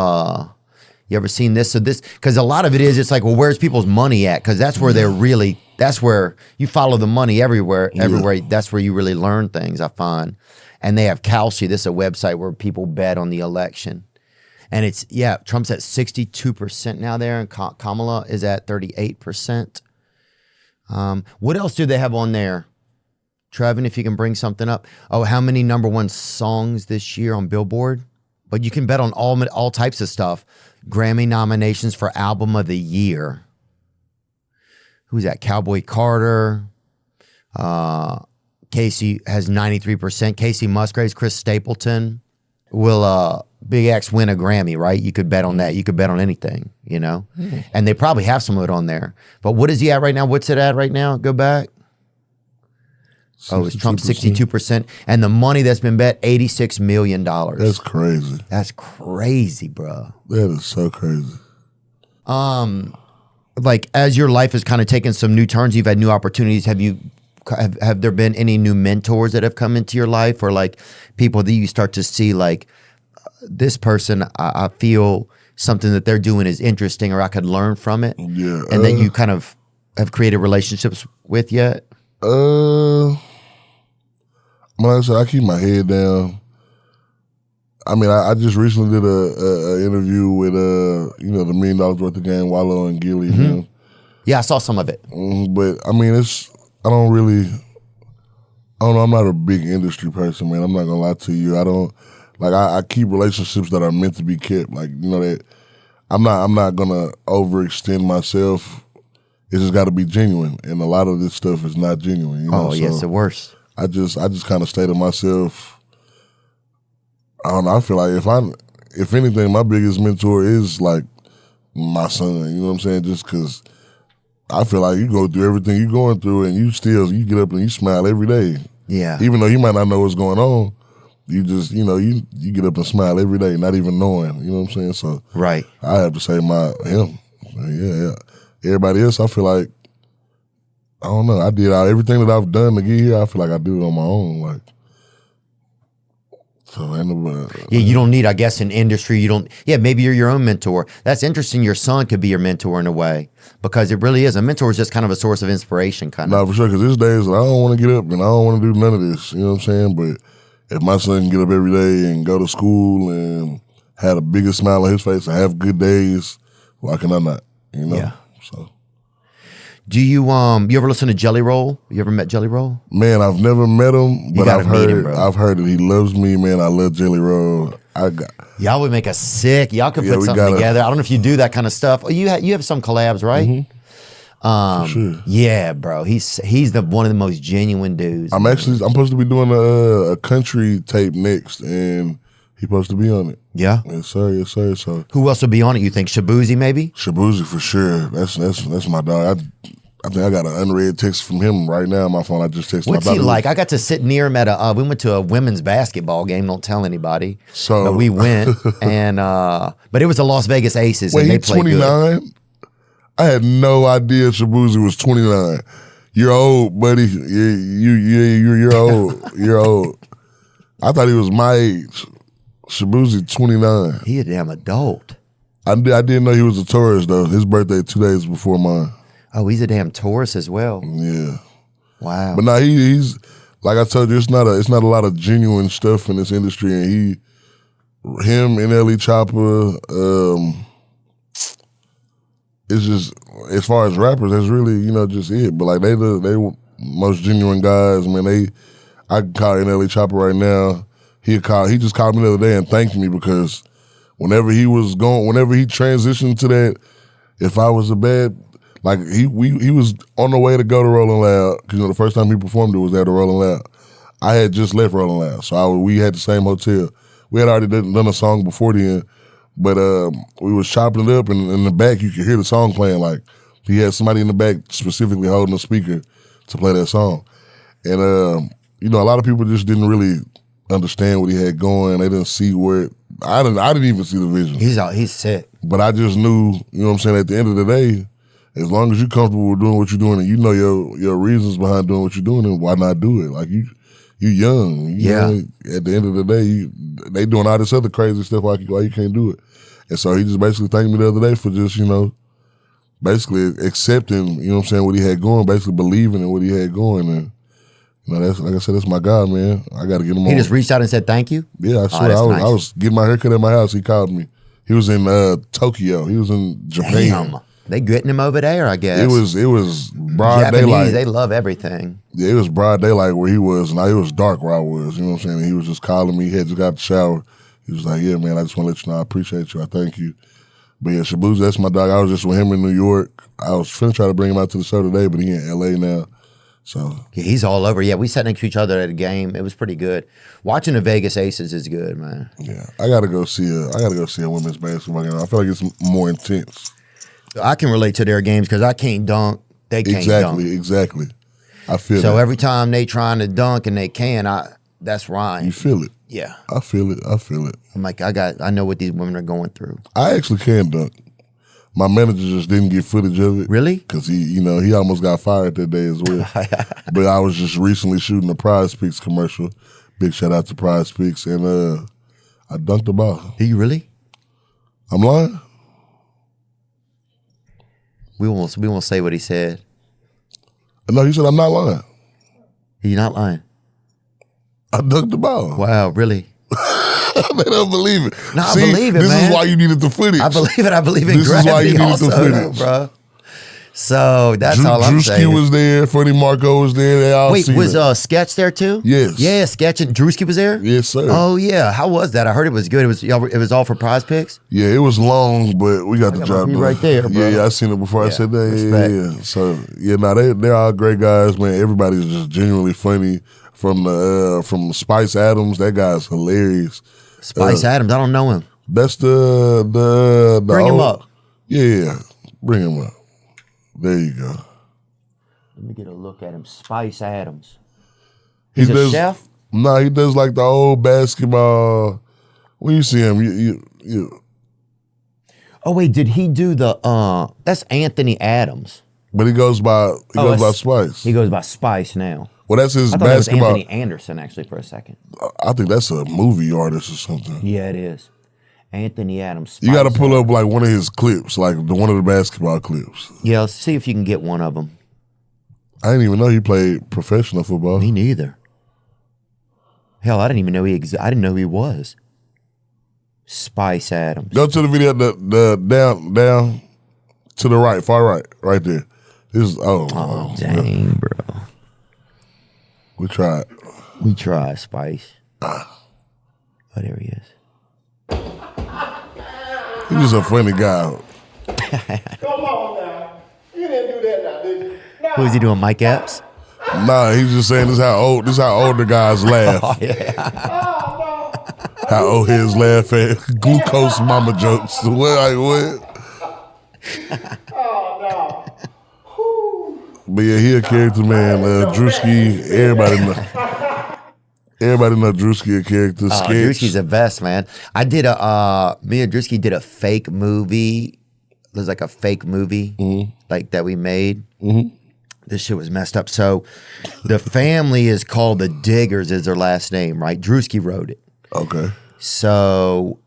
You ever seen this? So because a lot of it is, it's like, well, where's people's money at? Because that's where that's where you follow the money everywhere. That's where you really learn things, I find. And they have Kalshi. This is a website where people bet on the election. And it's, Trump's at 62% now there, and Kamala is at 38%. What else do they have on there? Trevin, if you can bring something up. Oh, how many #1 songs this year on Billboard? But you can bet on all types of stuff. Grammy nominations for Album of the Year. Who's that? Cowboy Carter. Casey has 93%. Casey Musgraves, Chris Stapleton. Will Big X win a Grammy, right? You could bet on that. You could bet on anything, you know? And they probably have some of it on there. But what is he at right now? What's it at right now? Go back. 62%. Oh, it's Trump 62%. And the money that's been bet, $86 million. That's crazy. That's crazy, bro. That is so crazy. Like, as your life has kind of taken some new turns, you've had new opportunities. Have there been any new mentors that have come into your life, or like people that you start to see like, this person, I feel something that they're doing is interesting, or I could learn from it? Yeah. And that you kind of have created relationships with yet? Like I said, I keep my head down. I mean, I just recently did a interview with the $1 million worth of game, Wallow and Gilly. You know? Yeah, I saw some of it. But I mean, I don't know. I'm not a big industry person, man. I'm not gonna lie to you. I don't like. I keep relationships that are meant to be kept. Like, that I'm not gonna overextend myself. It's just got to be genuine, and a lot of this stuff is not genuine. You know? Oh, yeah, it's the worst. I just kind of stay to myself. I don't know. I feel like if anything, my biggest mentor is like my son. You know what I'm saying? Just because I feel like you go through everything you're going through, and you get up and you smile every day. Yeah. Even though you might not know what's going on, you just you get up and smile every day, not even knowing. You know what I'm saying? So right. I have to say him. Yeah. Everybody else, I feel like, I don't know. I did everything that I've done to get here. I feel like I do it on my own. Like, so ain't nobody. Yeah, you don't need, I guess, an industry. You don't. Yeah, maybe you're your own mentor. That's interesting. Your son could be your mentor in a way, because it really is. A mentor is just kind of a source of inspiration, kind of. No, for sure. Because there's days that I don't want to get up and I don't want to do none of this. You know what I'm saying? But if my son can get up every day and go to school and have the biggest smile on his face and have good days, why can I not? You know? Yeah. So, do you ever listen to Jelly Roll? You ever met Jelly Roll? Man, I've never met him, but I've heard that he loves me, man. I love Jelly Roll. Y'all would make us sick. Y'all could put something together. I don't know if you do that kind of stuff. You have some collabs, right? For sure. Yeah, bro. He's one of the most genuine dudes. I'm supposed to be doing a country tape next, and he's supposed to be on it. Yeah. Yes, sir. So who else will be on it? You think Shabuzi maybe? Shabuzi for sure. That's my dog. I think I got an unread text from him right now on my phone. I just texted him. What's he like? I got to sit near him at we went to a women's basketball game. Don't tell anybody. But we went, and but it was the Las Vegas Aces. Wait, and they he's played 29? Good. I had no idea Shabuzi was 29. You're old, buddy. You're old. You're old. I thought he was my age. Shabuzi 29. He a damn adult. I didn't know he was a Taurus though. His birthday 2 days before mine. Oh, he's a damn Taurus as well. Yeah. Wow. But now he's like I told you, it's not a lot of genuine stuff in this industry, and him and Ellie Chopper, it's just, as far as rappers, that's really, just it. But like they most genuine guys, man. I can call Ellie Chopper right now. He just called me the other day and thanked me, because whenever he transitioned to that, if I was a bad, like he was on the way to go to Rolling Loud, because the first time he performed it was at the Rolling Loud. I had just left Rolling Loud, so we had the same hotel. We had already done a song before then, but we was chopping it up, and in the back you could hear the song playing. Like he had somebody in the back specifically holding a speaker to play that song, and a lot of people just didn't really understand what he had going. They didn't see where I didn't even see the vision. He's sick. But I just knew, what I'm saying, at the end of the day, as long as you're comfortable with doing what you're doing and you know your reasons behind doing what you're doing, then why not do it? Like you young. At the end of the day, they doing all this other crazy stuff. Why you can't do it? And so he just basically thanked me the other day for just, basically accepting, what he had going, basically believing in what he had going. And that's, like I said, that's my guy, man. I got to get him on. He just reached out and said thank you? Yeah, I swear. I was getting my haircut at my house. He called me. He was in Tokyo. He was in Japan. Damn. They getting him over there, I guess. It was broad Japanese, daylight. they love everything. Yeah, it was broad daylight where he was, and it was dark where I was. You know what I'm saying? And he was just calling me. He had just got the shower. He was like, "Yeah, man, I just want to let you know I appreciate you. I thank you." But yeah, Shabuzi, that's my dog. I was just with him in New York. I was finna try to bring him out to the show today, but he in LA now. So Yeah, he's all over. Yeah, we sat next to each other at a game. It was pretty good. Watching the Vegas Aces is good, man. yeah, I gotta go see a women's basketball game. I feel like it's more intense. I can relate to their games because I can't dunk. They can't dunk. Exactly. I feel So that. every time they trying to dunk and they can, that's Ryan. You feel it. Yeah. I feel it. I'm like, I know what these women are going through. I actually can dunk. My manager just didn't get footage of it. Really? Because he almost got fired that day as well. But I was just recently shooting a Prize Picks commercial. Big shout out to Prize Picks. And I dunked the ball. Do you really? I'm lying? We won't say what he said. No, he said I'm not lying. You're not lying. I dunked the ball. Wow, really? They don't believe it. No, I See, believe it, this man. is why you needed the footage. I believe it. I believe in This is why gravity you needed also, the footage. bro. So that's all I'm saying. Drewski was there. Funny Marco was there. They all Wait, seen was it. Sketch there too? Yes. Yeah, Sketch and Drewski was there? Yes, sir. Oh, yeah. How was that? I heard it was good. It was all for Prize Picks? Yeah, it was long, but we got the job you done. right there, bro. Yeah, I seen it before I said that. respect. Yeah. So yeah, they're all great guys, man. Everybody's just genuinely funny. From Spice Adams, that guy's hilarious. Spice Adams, I don't know him. That's the Bring him up. Yeah, bring him up. There you go. Let me get a look at him. Spice Adams. He He's a does- chef? No, he does like the old basketball. When you see him, you Oh, wait, did he do that's Anthony Adams. but he goes by Spice. He goes by Spice now. Well, that's his I thought it was basketball. Anthony Anderson, actually, for a second. I think that's a movie artist or something. Yeah, it is. Anthony Adams. You got to Spice pull Adams. up like one of his clips, like one of the basketball clips. Yeah, let's see if you can get one of them. I didn't even know he played professional football. Me neither. Hell, I didn't even know I didn't know who he was. Spice Adams. Go to the video, the down to the right, far right there. This is Oh, dang, bro. We tried. We try, Spice. Oh, there he is. He's just a funny guy. Come on now. You didn't do that now, did you? Nah. Who is he doing, Mike Epps? Nah, he's just saying this is how older guys laugh. Oh, no. How old his laugh at glucose mama jokes. What? Oh, no. But yeah, he a character, man. Drewski, everybody know Drewski a character. Oh, Sketch. Drewski's the best, man. I did me and Drewski did a fake movie. There's like a fake movie like that we made. Mm-hmm. This shit was messed up. So the family is called the Diggers is their last name, right? Drewski wrote it. Okay. So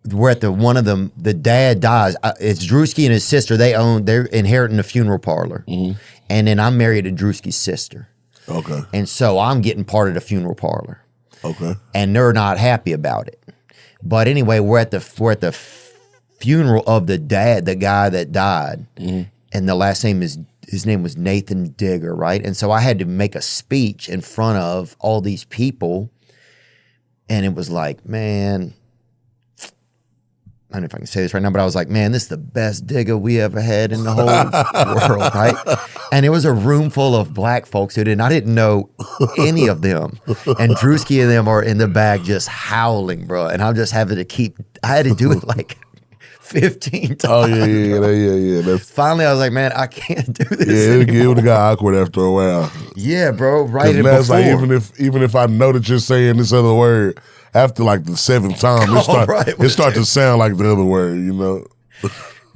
we're at one of them, the dad dies. It's Drewski and his sister. They're inheriting the funeral parlor. Mm-hmm. And then I'm married to Drewski's sister. Okay. And so I'm getting part of the funeral parlor. Okay. And they're not happy about it. But anyway, we're at the funeral of the dad, the guy that died. Mm-hmm. And the last name his name was Nathan Digger, right? And so I had to make a speech in front of all these people. And it was like, man, I don't know if I can say this right now, but I was like, man, this is the best digger we ever had in the whole world, right? And it was a room full of black folks who didn't. I didn't know any of them. And Drewski and them are in the back just howling, bro. And I'm just having to I had to do it like 15 times. Oh, yeah. That's, Finally, I was like, man, I can't do this yeah, it anymore. would have got awkward after a while. Yeah, bro, right Because in now it's before. like, even if I know that you're saying this other word, after like the seventh time, it start to sound like the other word, you know?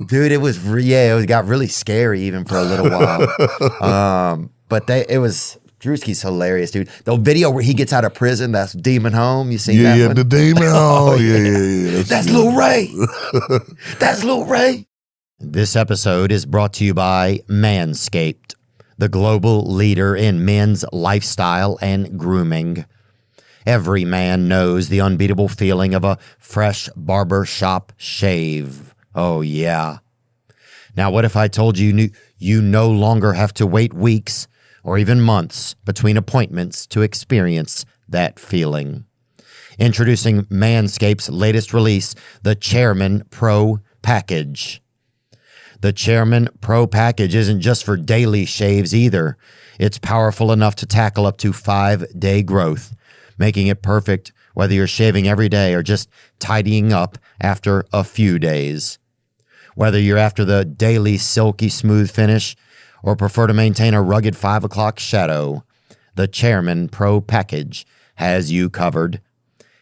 Dude, it was it got really scary even for a little while. But Drewski's hilarious, dude. The video where he gets out of prison, that's Demon Home. You seen that one? The demon. Oh, yeah. That's Lil Ray. That's Lil Ray. This episode is brought to you by Manscaped, the global leader in men's lifestyle and grooming. Every man knows the unbeatable feeling of a fresh barber shop shave. Oh, yeah. Now, what if I told you you no longer have to wait weeks or even months between appointments to experience that feeling? Introducing Manscaped's latest release, the Chairman Pro Package. The Chairman Pro Package isn't just for daily shaves either. It's powerful enough to tackle up to 5-day growth, making it perfect whether you're shaving every day or just tidying up after a few days. Whether you're after the daily silky smooth finish or prefer to maintain a rugged 5 o'clock shadow, the Chairman Pro Package has you covered.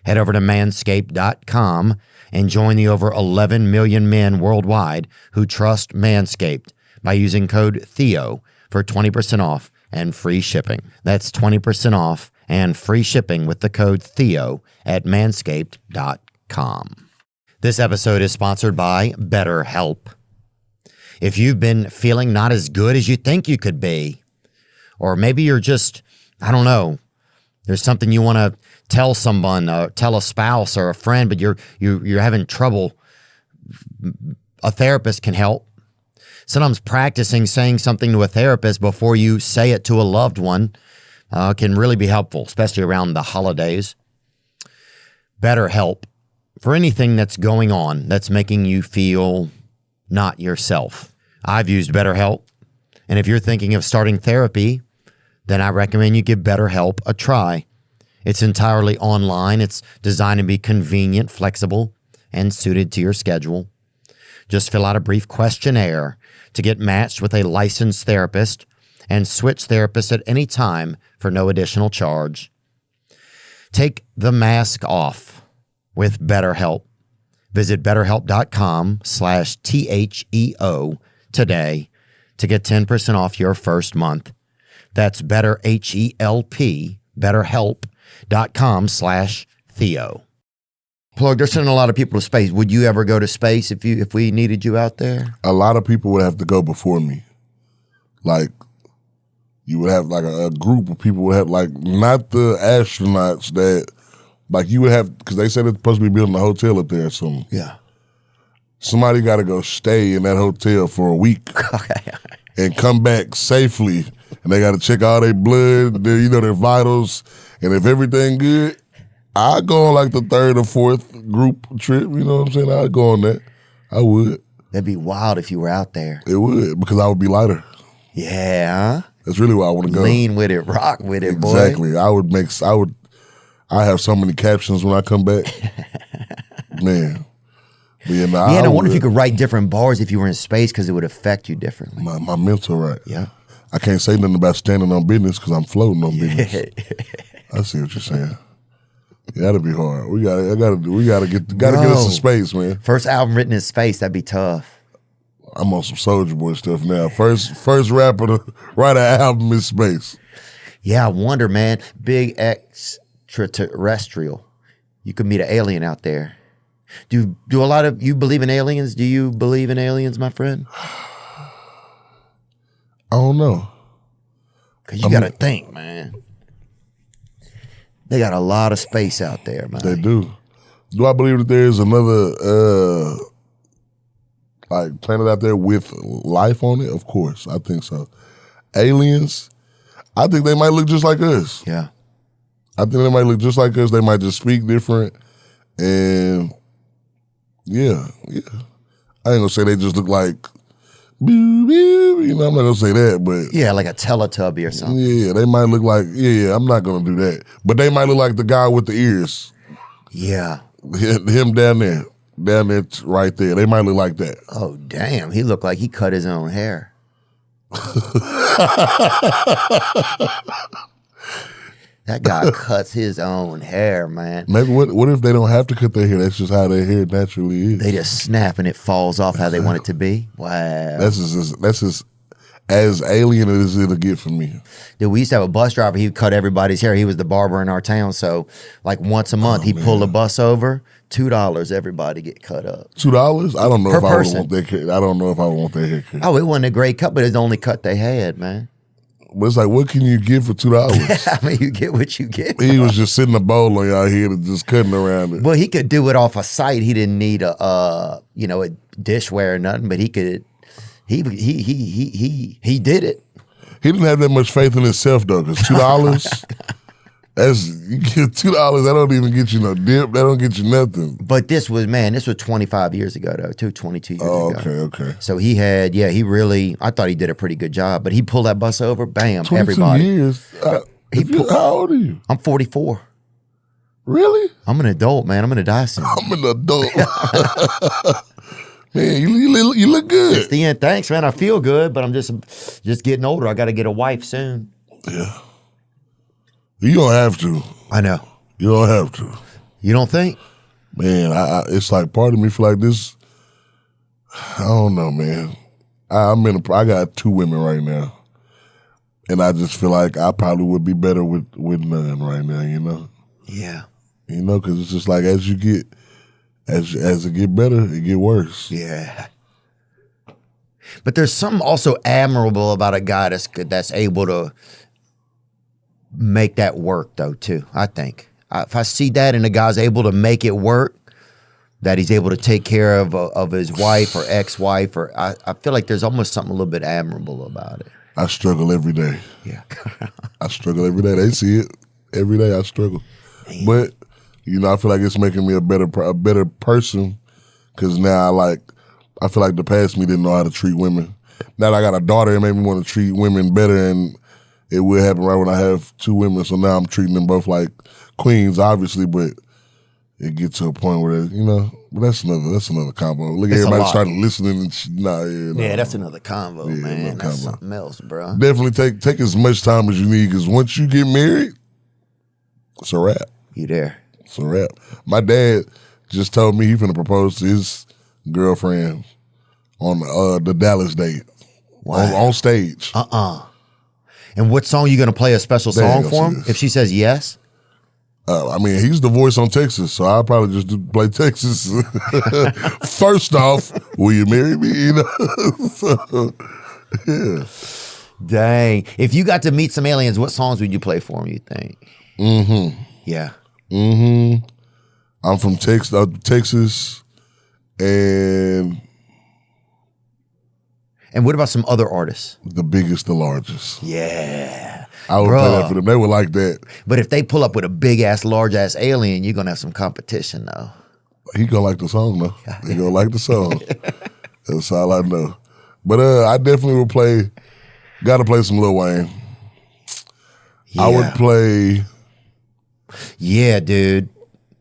Head over to manscaped.com and join the over 11 million men worldwide who trust Manscaped by using code Theo for 20% off and free shipping. That's 20% off and free shipping with the code Theo at manscaped.com. This episode is sponsored by BetterHelp. If you've been feeling not as good as you think you could be, or maybe you're just, I don't know, there's something you want to tell someone, tell a spouse or a friend, but you're having trouble, a therapist can help. Sometimes practicing saying something to a therapist before you say it to a loved one can really be helpful, especially around the holidays. BetterHelp for anything that's going on that's making you feel not yourself. I've used BetterHelp, and if you're thinking of starting therapy, then I recommend you give BetterHelp a try. It's entirely online. It's designed to be convenient, flexible, and suited to your schedule. Just fill out a brief questionnaire to get matched with a licensed therapist and switch therapists at any time for no additional charge. Take the mask off with BetterHelp. Visit betterhelp.com/THEO today to get 10% off your first month. That's BetterHelp, betterhelp.com/Theo. Plug, they're sending a lot of people to space. Would you ever go to space if we needed you out there? A lot of people would have to go before me. Like, you would have like a group of people would have, like, not the astronauts that, like, you would have, because they said it's supposed to be building a hotel up there or something. Yeah. Somebody got to go stay in that hotel for a week. Okay. And come back safely. And they got to check all their blood, their vitals. And if everything good, I go on like the third or fourth group trip. You know what I'm saying? I'd go on that. I would. That'd be wild if you were out there. It would, because I would be lighter. Yeah. That's really why I want to go. Lean with it, rock with it, boy. Exactly. I have so many captions when I come back. Man. But yeah, I wonder if you could write different bars if you were in space because it would affect you differently. My mental, right? Yeah. I can't say nothing about standing on business because I'm floating on business. I see what you're saying. Yeah, that'd be hard. We gotta get us some space, man. First album written in space, that'd be tough. I'm on some Soulja Boy stuff now. First rapper to write an album in space. Yeah, I wonder, man. Big extraterrestrial. You could meet an alien out there. Do a lot of you believe in aliens? Do you believe in aliens, my friend? I don't know. Because you got to think, man. They got a lot of space out there, man. They do. Do I believe that there's another like planet out there with life on it? Of course, I think so. Aliens, I think they might look just like us. Yeah. I think they might look just like us. They might just speak different. And yeah. I ain't gonna say they just look like, I'm not gonna say that, but yeah, like a Teletubby or something. Yeah, they might look like, I'm not gonna do that. But they might look like the guy with the ears. Yeah. Him down there right there. They might look like that. Oh, damn. He looked like he cut his own hair. That guy cuts his own hair, man. Maybe what if they don't have to cut their hair? That's just how their hair naturally is. They just snap and it falls off how they want it to be. Wow. That's as alien as it'll get for me. Dude, we used to have a bus driver. He would cut everybody's hair. He was the barber in our town. So like once a month, he'd pull the bus over. $2, everybody get cut up. $2? I don't know if person. I would want that. I don't know if I would want that haircut. Oh, it wasn't a great cut, but it's the only cut they had, man. But it's like, what can you get for $2? I mean, you get what you get. He was just sitting a bowl on y'all head and just cutting around it. Well, he could do it off a site. He didn't need a dishware or nothing, but he could. He did it. He didn't have that much faith in himself though, because $2. You get $2. That don't even get you no dip. That don't get you nothing. But this was 25 years ago though, 22 years ago. Okay. So he had, he really. I thought he did a pretty good job. But he pulled that bus over, bam, 22 everybody. years. How old are you? I'm 44. Really? I'm an adult, man. I'm gonna die soon. I'm an adult. Man, you look good. It's the end. Thanks, man. I feel good, but I'm just getting older. I got to get a wife soon. Yeah. You don't have to. I know. You don't have to. You don't think? Man, it's like part of me feel like this. I don't know, man. I got 2 women right now, and I just feel like I probably would be better with none right now. You know? Yeah. You know, because it's just like as it get better, it get worse. Yeah. But there's something also admirable about a guy that's able to make that work, though, too, I think. If I see that and the guy's able to make it work, that he's able to take care of his wife or ex-wife, or I feel like there's almost something a little bit admirable about it. I struggle every day. Yeah. I struggle every day. They see it. Every day I struggle. Man. But, I feel like it's making me a better person, because now I feel like the past me didn't know how to treat women. Now that I got a daughter, it made me want to treat women better, and it will happen right when I have 2 women. So now I'm treating them both like queens, obviously, but it gets to a point where, but that's another combo. Look at everybody starting listening and Yeah, that's another convo, Yeah, man. another That's combo. something else, bro. Definitely take as much time as you need, because once you get married, it's a wrap. You there. It's a wrap. My dad just told me he finna propose to his girlfriend on the Dallas date. Wow. On stage. And what song you gonna play a special They ain't song gonna for see him? this. If she says yes? He's the voice on Texas, so I'll probably just play Texas. First off, will you marry me? So, yeah. Dang. If you got to meet some aliens, what songs would you play for them, you think? Mm-hmm. Yeah. Mm-hmm. I'm from Texas, and what about some other artists? the biggest, the largest. Yeah. I would play that for them. They would like that. But if they pull up with a big-ass, large-ass alien, you're going to have some competition, though. He gonna like the song, though. He gonna like the song. That's all I know. But I definitely would gotta play some Lil Wayne. Yeah. I would play, Yeah, dude.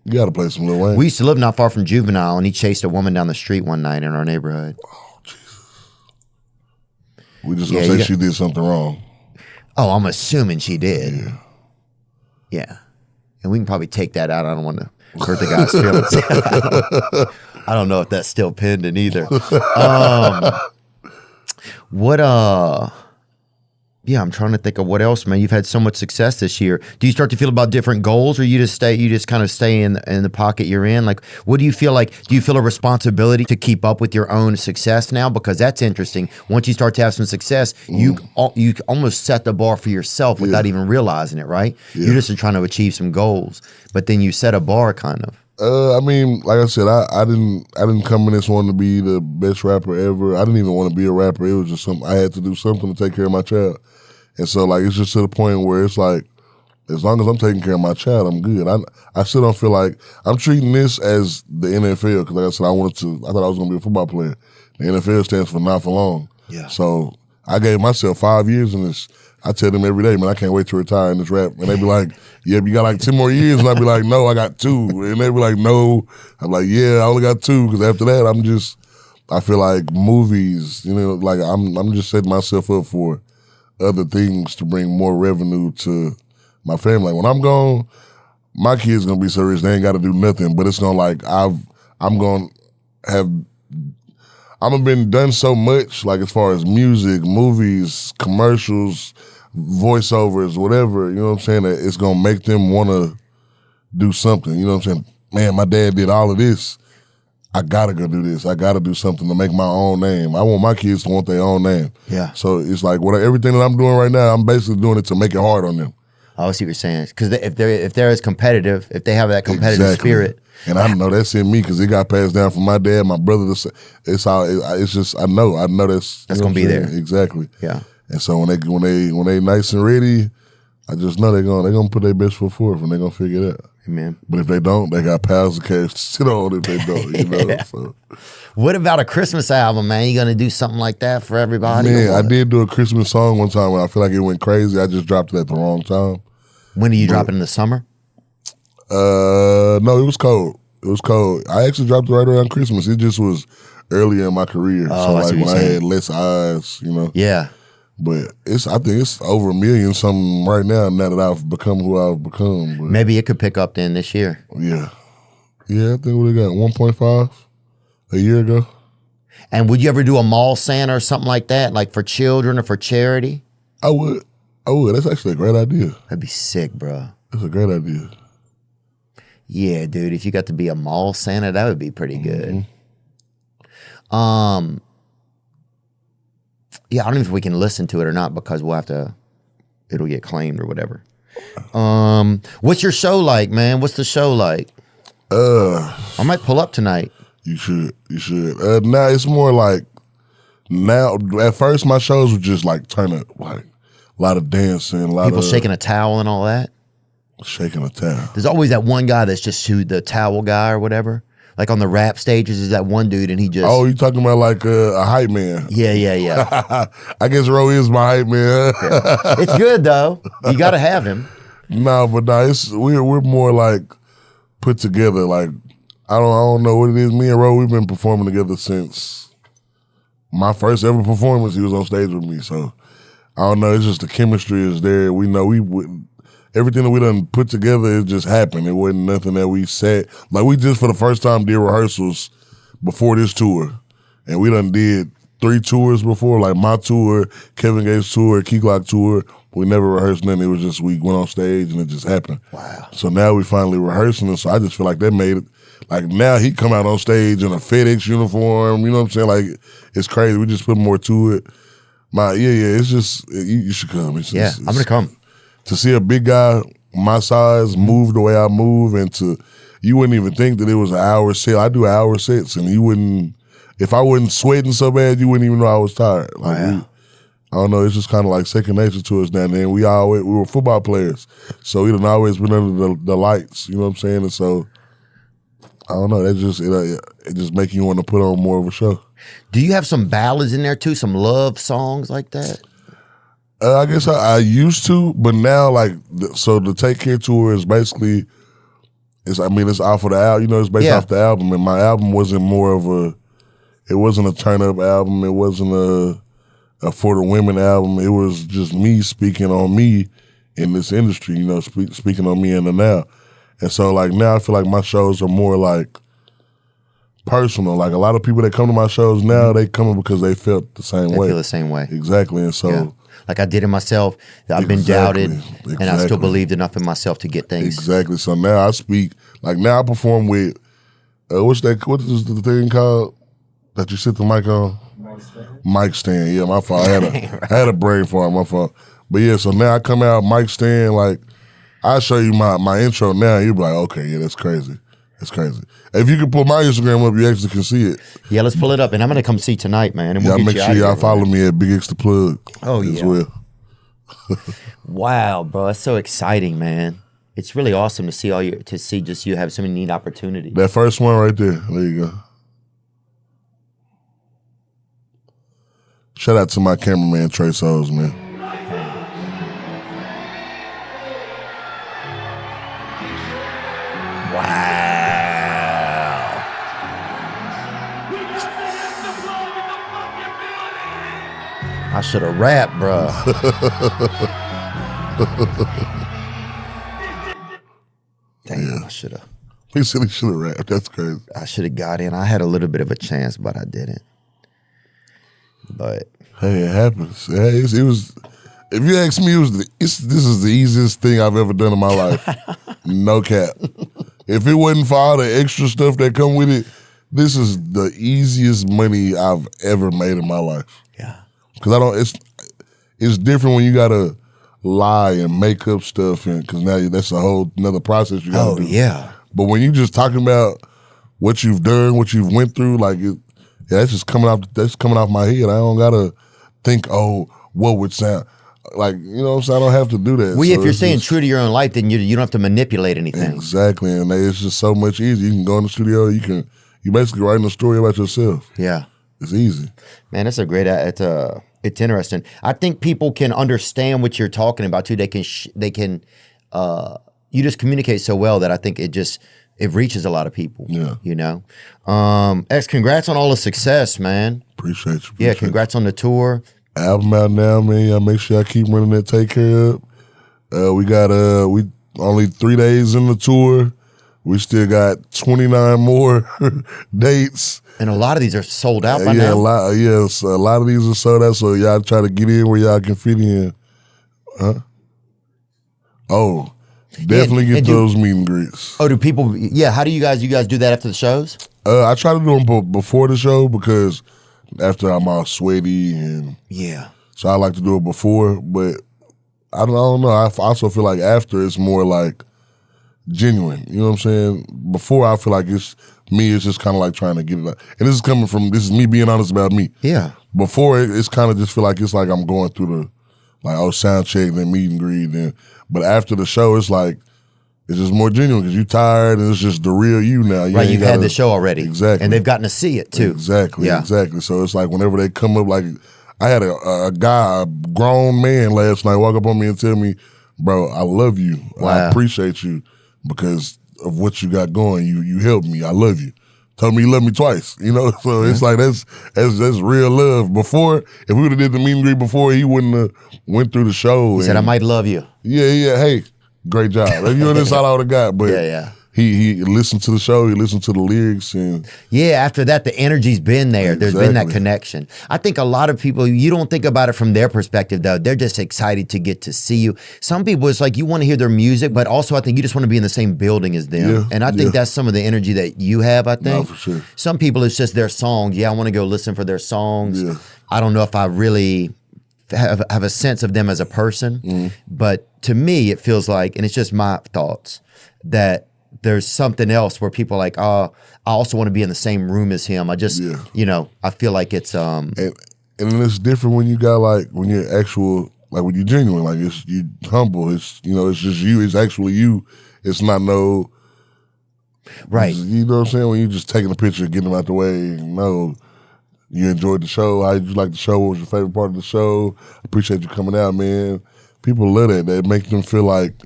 you gotta play some Lil Wayne. We used to live not far from Juvenile, and he chased a woman down the street one night in our neighborhood. We just gonna Yeah, say she did something wrong. Oh, I'm assuming she did. Yeah. And we can probably take that out. I don't want to hurt the guy's feelings. I don't know if that's still pending either. I'm trying to think of what else, man. You've had so much success this year. Do you start to feel about different goals, or you just kind of stay in the pocket you're in? Like, what do you feel like? Do you feel a responsibility to keep up with your own success now? Because that's interesting. Once you start to have some success, you almost set the bar for yourself without even realizing it, right? Yeah. You're just trying to achieve some goals, but then you set a bar, kind of. Like I said, I didn't come in this wanting to be the best rapper ever. I didn't even want to be a rapper. It was just something I had to do something to take care of my child. And so, like, it's just to the point where it's like, as long as I'm taking care of my child, I'm good. I still don't feel like I'm treating this as the NFL, because like I said, I thought I was going to be a football player. The NFL stands for not for long. Yeah. So I gave myself 5 years in this. I tell them every day, man, I can't wait to retire in this rap. And they be like, yeah, but you got like 10 more years. And I be like, no, I got 2. And they be like, no. I'm like, yeah, I only got 2. Because after that, I feel like movies, like I'm just setting myself up for other things to bring more revenue to my family. Like when I'm gone, my kids gonna be so rich they ain't got to do nothing. But it's gonna I'm been done so much, like as far as music, movies, commercials, voiceovers, whatever. You know what I'm saying? That it's gonna make them want to do something. You know what I'm saying? Man, my dad did all of this. I gotta go do this. I gotta do something to make my own name. I want my kids to want their own name. Yeah. So it's like everything that I'm doing right now, I'm basically doing it to make it hard on them. I see what you're saying. Because if they're as competitive, if they have that competitive spirit, and I know that's in me because it got passed down from my dad, my brother. It's just I know that's gonna be there. Exactly. Yeah. And so when they nice and ready, I just know they're gonna put their best foot forward and they're gonna figure it out. Amen. But if they don't, they got piles of cash to sit on if they don't, you know. Yeah. So. What about a Christmas album, man? You gonna do something like that for everybody? Man, I did do a Christmas song one time and I feel like it went crazy. I just dropped it at the wrong time. When do you drop it, in the summer? No, it was cold. It was cold. I actually dropped it right around Christmas. It just was early in my career. So like when I had less eyes, you know. Yeah. But I think it's over 1 million something right now that I've become who I've become. But maybe it could pick up then this year. Yeah. Yeah, I think we got 1.5 a year ago. And would you ever do a mall Santa or something like that, like for children or for charity? I would. That's actually a great idea. That'd be sick, bro. That's a great idea. Yeah, dude. If you got to be a mall Santa, that would be pretty good. Yeah, I don't know if we can listen to it or not because we'll have to. It'll get claimed or whatever. What's your show like, man? What's the show like? I might pull up tonight. You should. Now it's more like at first my shows were just like turn up, like a lot of dancing, a lot people of shaking a towel and all that. Shaking a towel. There's always that one guy that's just the towel guy or whatever. Like on the rap stages, is that one dude and he just. Oh, you talking about like a hype man? Yeah. I guess Ro is my hype man. Yeah. It's good though. You got to have him. No, but we're more like put together. Like I don't know what it is. Me and Ro, we've been performing together since my first ever performance. He was on stage with me, so I don't know. It's just the chemistry is there. We know everything that we done put together, it just happened. It wasn't nothing that we said. Like we just for the first time did rehearsals before this tour, and we done did 3 tours before, like my tour, Kevin Gates' tour, Key Glock tour. We never rehearsed nothing. It was just we went on stage and it just happened. Wow. So now we finally rehearsing it. So I just feel like that made it. Like now he come out on stage in a FedEx uniform. You know what I'm saying? Like it's crazy. We just put more to it. It's just you should come. I'm gonna come. To see a big guy my size move the way I move, and you wouldn't even think that it was an hour set. I do hour sets, and you wouldn't. If I wasn't sweating so bad, you wouldn't even know I was tired. Like I don't know. It's just kind of like second nature to us down there. And we were football players, so we done always been under the lights. You know what I'm saying? And so I don't know. It just make you want to put on more of a show. Do you have some ballads in there too? Some love songs like that? I guess I used to, but now so the Take Care tour is basically, it's off of the album. You know, it's based off the album, and my album wasn't it wasn't a turn up album. It wasn't a for the women album. It was just me speaking on me in this industry. You know, speaking on me in the now. And so like now I feel like my shows are more like personal. Like a lot of people that come to my shows now, they come because they felt the same way. They feel the same way. Exactly. And so. Yeah. Like I did it myself. I've been doubted, and I still believed enough in myself to get things. Exactly. So now I speak. Like now I perform with what is the thing called that you sit the mic on? Mic stand. Yeah, my fault. I had a brain fart. My fault. But yeah, so now I come out mic stand. Like I show you my intro now. You'll be like, okay, yeah, that's crazy. That's crazy. If you can pull my Instagram up, you actually can see it. Yeah, let's pull it up. And I'm going to come see tonight, man. And we'll make sure y'all follow me at Bigxthaplug as well. Wow, bro. That's so exciting, man. It's really awesome to see just you have so many neat opportunities. That first one right there. There you go. Shout out to my cameraman, Trey Souls, man. Wow. I should have rapped, bro. Damn, I should have. He said he should have rapped. That's crazy. I should have got in. I had a little bit of a chance, but I didn't. But hey, it happens. It was. If you ask me, this is the easiest thing I've ever done in my life. No cap. If it wasn't for all the extra stuff that come with it, this is the easiest money I've ever made in my life. Yeah. Because I don't. It's different when you gotta lie and make up stuff, and because now that's a whole another process you gotta do. Yeah. But when you just talking about what you've done, what you've went through, like that's just coming off. That's coming off my head. I don't gotta think. Oh, what would sound like? You know what I'm saying? I don't have to do that. Well, so if you're staying true to your own life, then you don't have to manipulate anything. Exactly, and it's just so much easier. You can go in the studio. You basically writing a story about yourself. Yeah. It's easy. Man, that's a great. It's interesting. I think people can understand what you're talking about too. They can. You just communicate so well that I think it reaches a lot of people. Yeah. You know. X, congrats on all the success, man. Appreciate you. Yeah, congrats on the tour. Album out now, man. Y'all make sure I keep running that Take Care up. We got we only 3 days in the tour. We still got 29 more dates. And a lot of these are sold out by now. now. A lot of these are sold out, so y'all try to get in where y'all can fit in. Oh, definitely get those meet and greets. Oh, do people, how do you guys do that after the shows? I try to do them before the show because after I'm all sweaty and so I like to do it before, but I don't know. I also feel like after it's more like genuine. You know what I'm saying? Before I feel like it's just kind of like trying to get it out. And this is me being honest about me. Yeah. Before it's kind of just feel like it's like I'm going through sound check, then meet and greet. But after the show, it's like, it's just more genuine because you're tired and it's just the real you now. You've had the show already. Exactly. And they've gotten to see it too. Exactly. So it's like whenever they come up, like I had a guy, a grown man last night walk up on me and tell me, bro, I love you. Wow. I appreciate you because of what you got going. You helped me. I love you. Told me he loved me twice. You know, so it's like that's real love. Before, if we would have did the meet and greet before, he wouldn't have went through the show. He said, I might love you. Yeah. Hey, great job. If you on this all I would have got. But he listened to the show, he listened to the lyrics, and after that the energy's been there. There's been that connection. I think a lot of people, you don't think about it from their perspective though. They're just excited to get to see you. Some people, it's like you want to hear their music, but also I think you just want to be in the same building as them. And I think that's some of the energy that you have, I think. No, for sure. Some people, it's just their songs. I want to go listen for their songs. I don't know if I really have a sense of them as a person, but to me it feels like, and it's just my thoughts, that there's something else where people are like, oh, I also want to be in the same room as him. I just, I feel like it's and it's different when you got when you're actual, when you're genuine, it's you humble. It's it's just you. It's actually you. It's not no right. You know what I'm saying? When you're just taking a picture, getting them out the way. No, you enjoyed the show. How did you like the show? What was your favorite part of the show? Appreciate you coming out, man. People love that. That makes them feel like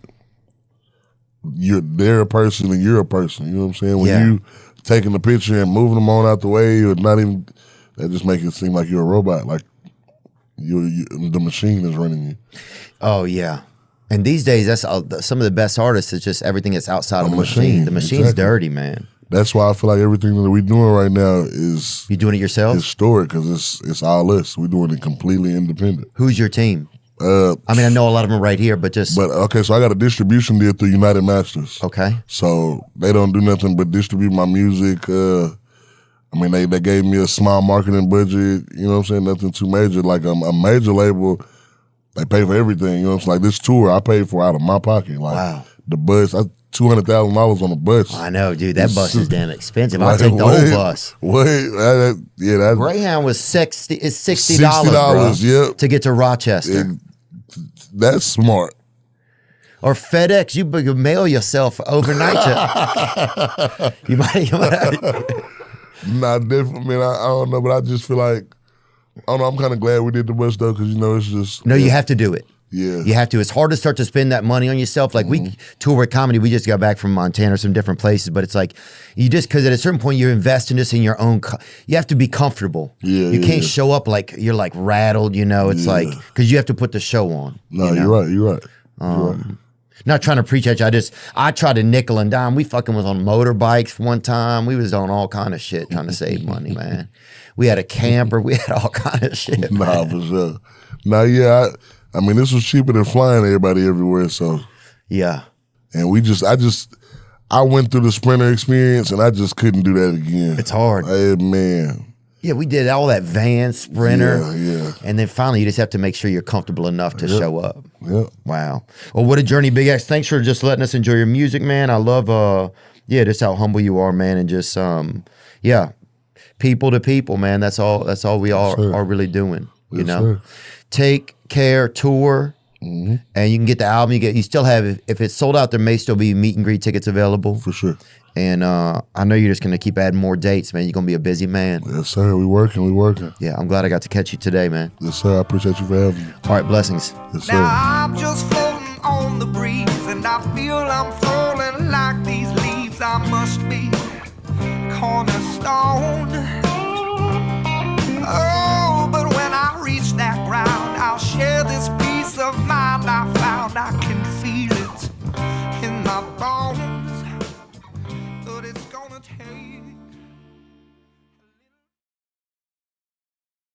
they're a person and you're a person. You know what I'm saying? When you taking the picture and moving them on out the way, or not even, that just makes it seem like you're a robot. Like the machine is running you. Oh yeah. And these days, that's some of the best artists. It's just everything that's outside of the machine. The machine's dirty, man. That's why I feel like everything that we're doing right now is you doing it yourself. Historic because it's all us. We're doing it completely independent. Who's your team? I know a lot of them right here, but okay. So I got a distribution deal through United Masters. Okay. So they don't do nothing but distribute my music. They gave me a small marketing budget. You know what I'm saying? Nothing too major. Like a major label, they pay for everything. You know what I'm saying? Like this tour, I paid for out of my pocket. Like wow. The bus, $200,000 on the bus. I know, dude. That bus is damn expensive. I'll take the old bus. That Greyhound was $60 to get to Rochester. That's smart. Or FedEx, you mail yourself overnight. You might. Not different, man. I don't know, but I just feel like, I don't know, I'm kind of glad we did the bus though, because it's just. No, you have to do it. Yeah. You have to. It's hard to start to spend that money on yourself. Like we tour with comedy, we just got back from Montana or some different places, but it's like because at a certain point you're investing this in your own, you have to be comfortable. Yeah. You can't show up like you're like rattled, it's like, because you have to put the show on. No, you're right. You're right. Not trying to preach at you. I tried to nickel and dime. We fucking was on motorbikes one time. We was on all kind of shit trying to save money, man. We had a camper. We had all kind of shit. Nah, for sure. Nah, this was cheaper than flying everybody everywhere. So yeah, and I I went through the Sprinter experience, and I just couldn't do that again. It's hard. Hey, man. Yeah, we did all that van, Sprinter. Yeah. And then finally, you just have to make sure you're comfortable enough to show up. Yep. Wow. Well, what a journey, Big X. Thanks for just letting us enjoy your music, man. I love, just how humble you are, man. And just, people to people, man. That's all we all are really doing, you know? Sir. Take Care Tour. And you can get the album. You still have, if it's sold out, there may still be meet and greet tickets available. For sure. And I know you're just going to keep adding more dates, man. You're going to be a busy man. Yes, sir. We working. Yeah, I'm glad I got to catch you today, man. Yes, sir. I appreciate you for having me. All right, blessings. Yes, sir. Now I'm just floating on the breeze, and I feel I'm falling like these leaves. I must be cornerstone. Oh, but when I reach that ground, I'll share this peace of mind I found. I can feel it in my bones, but it's gonna take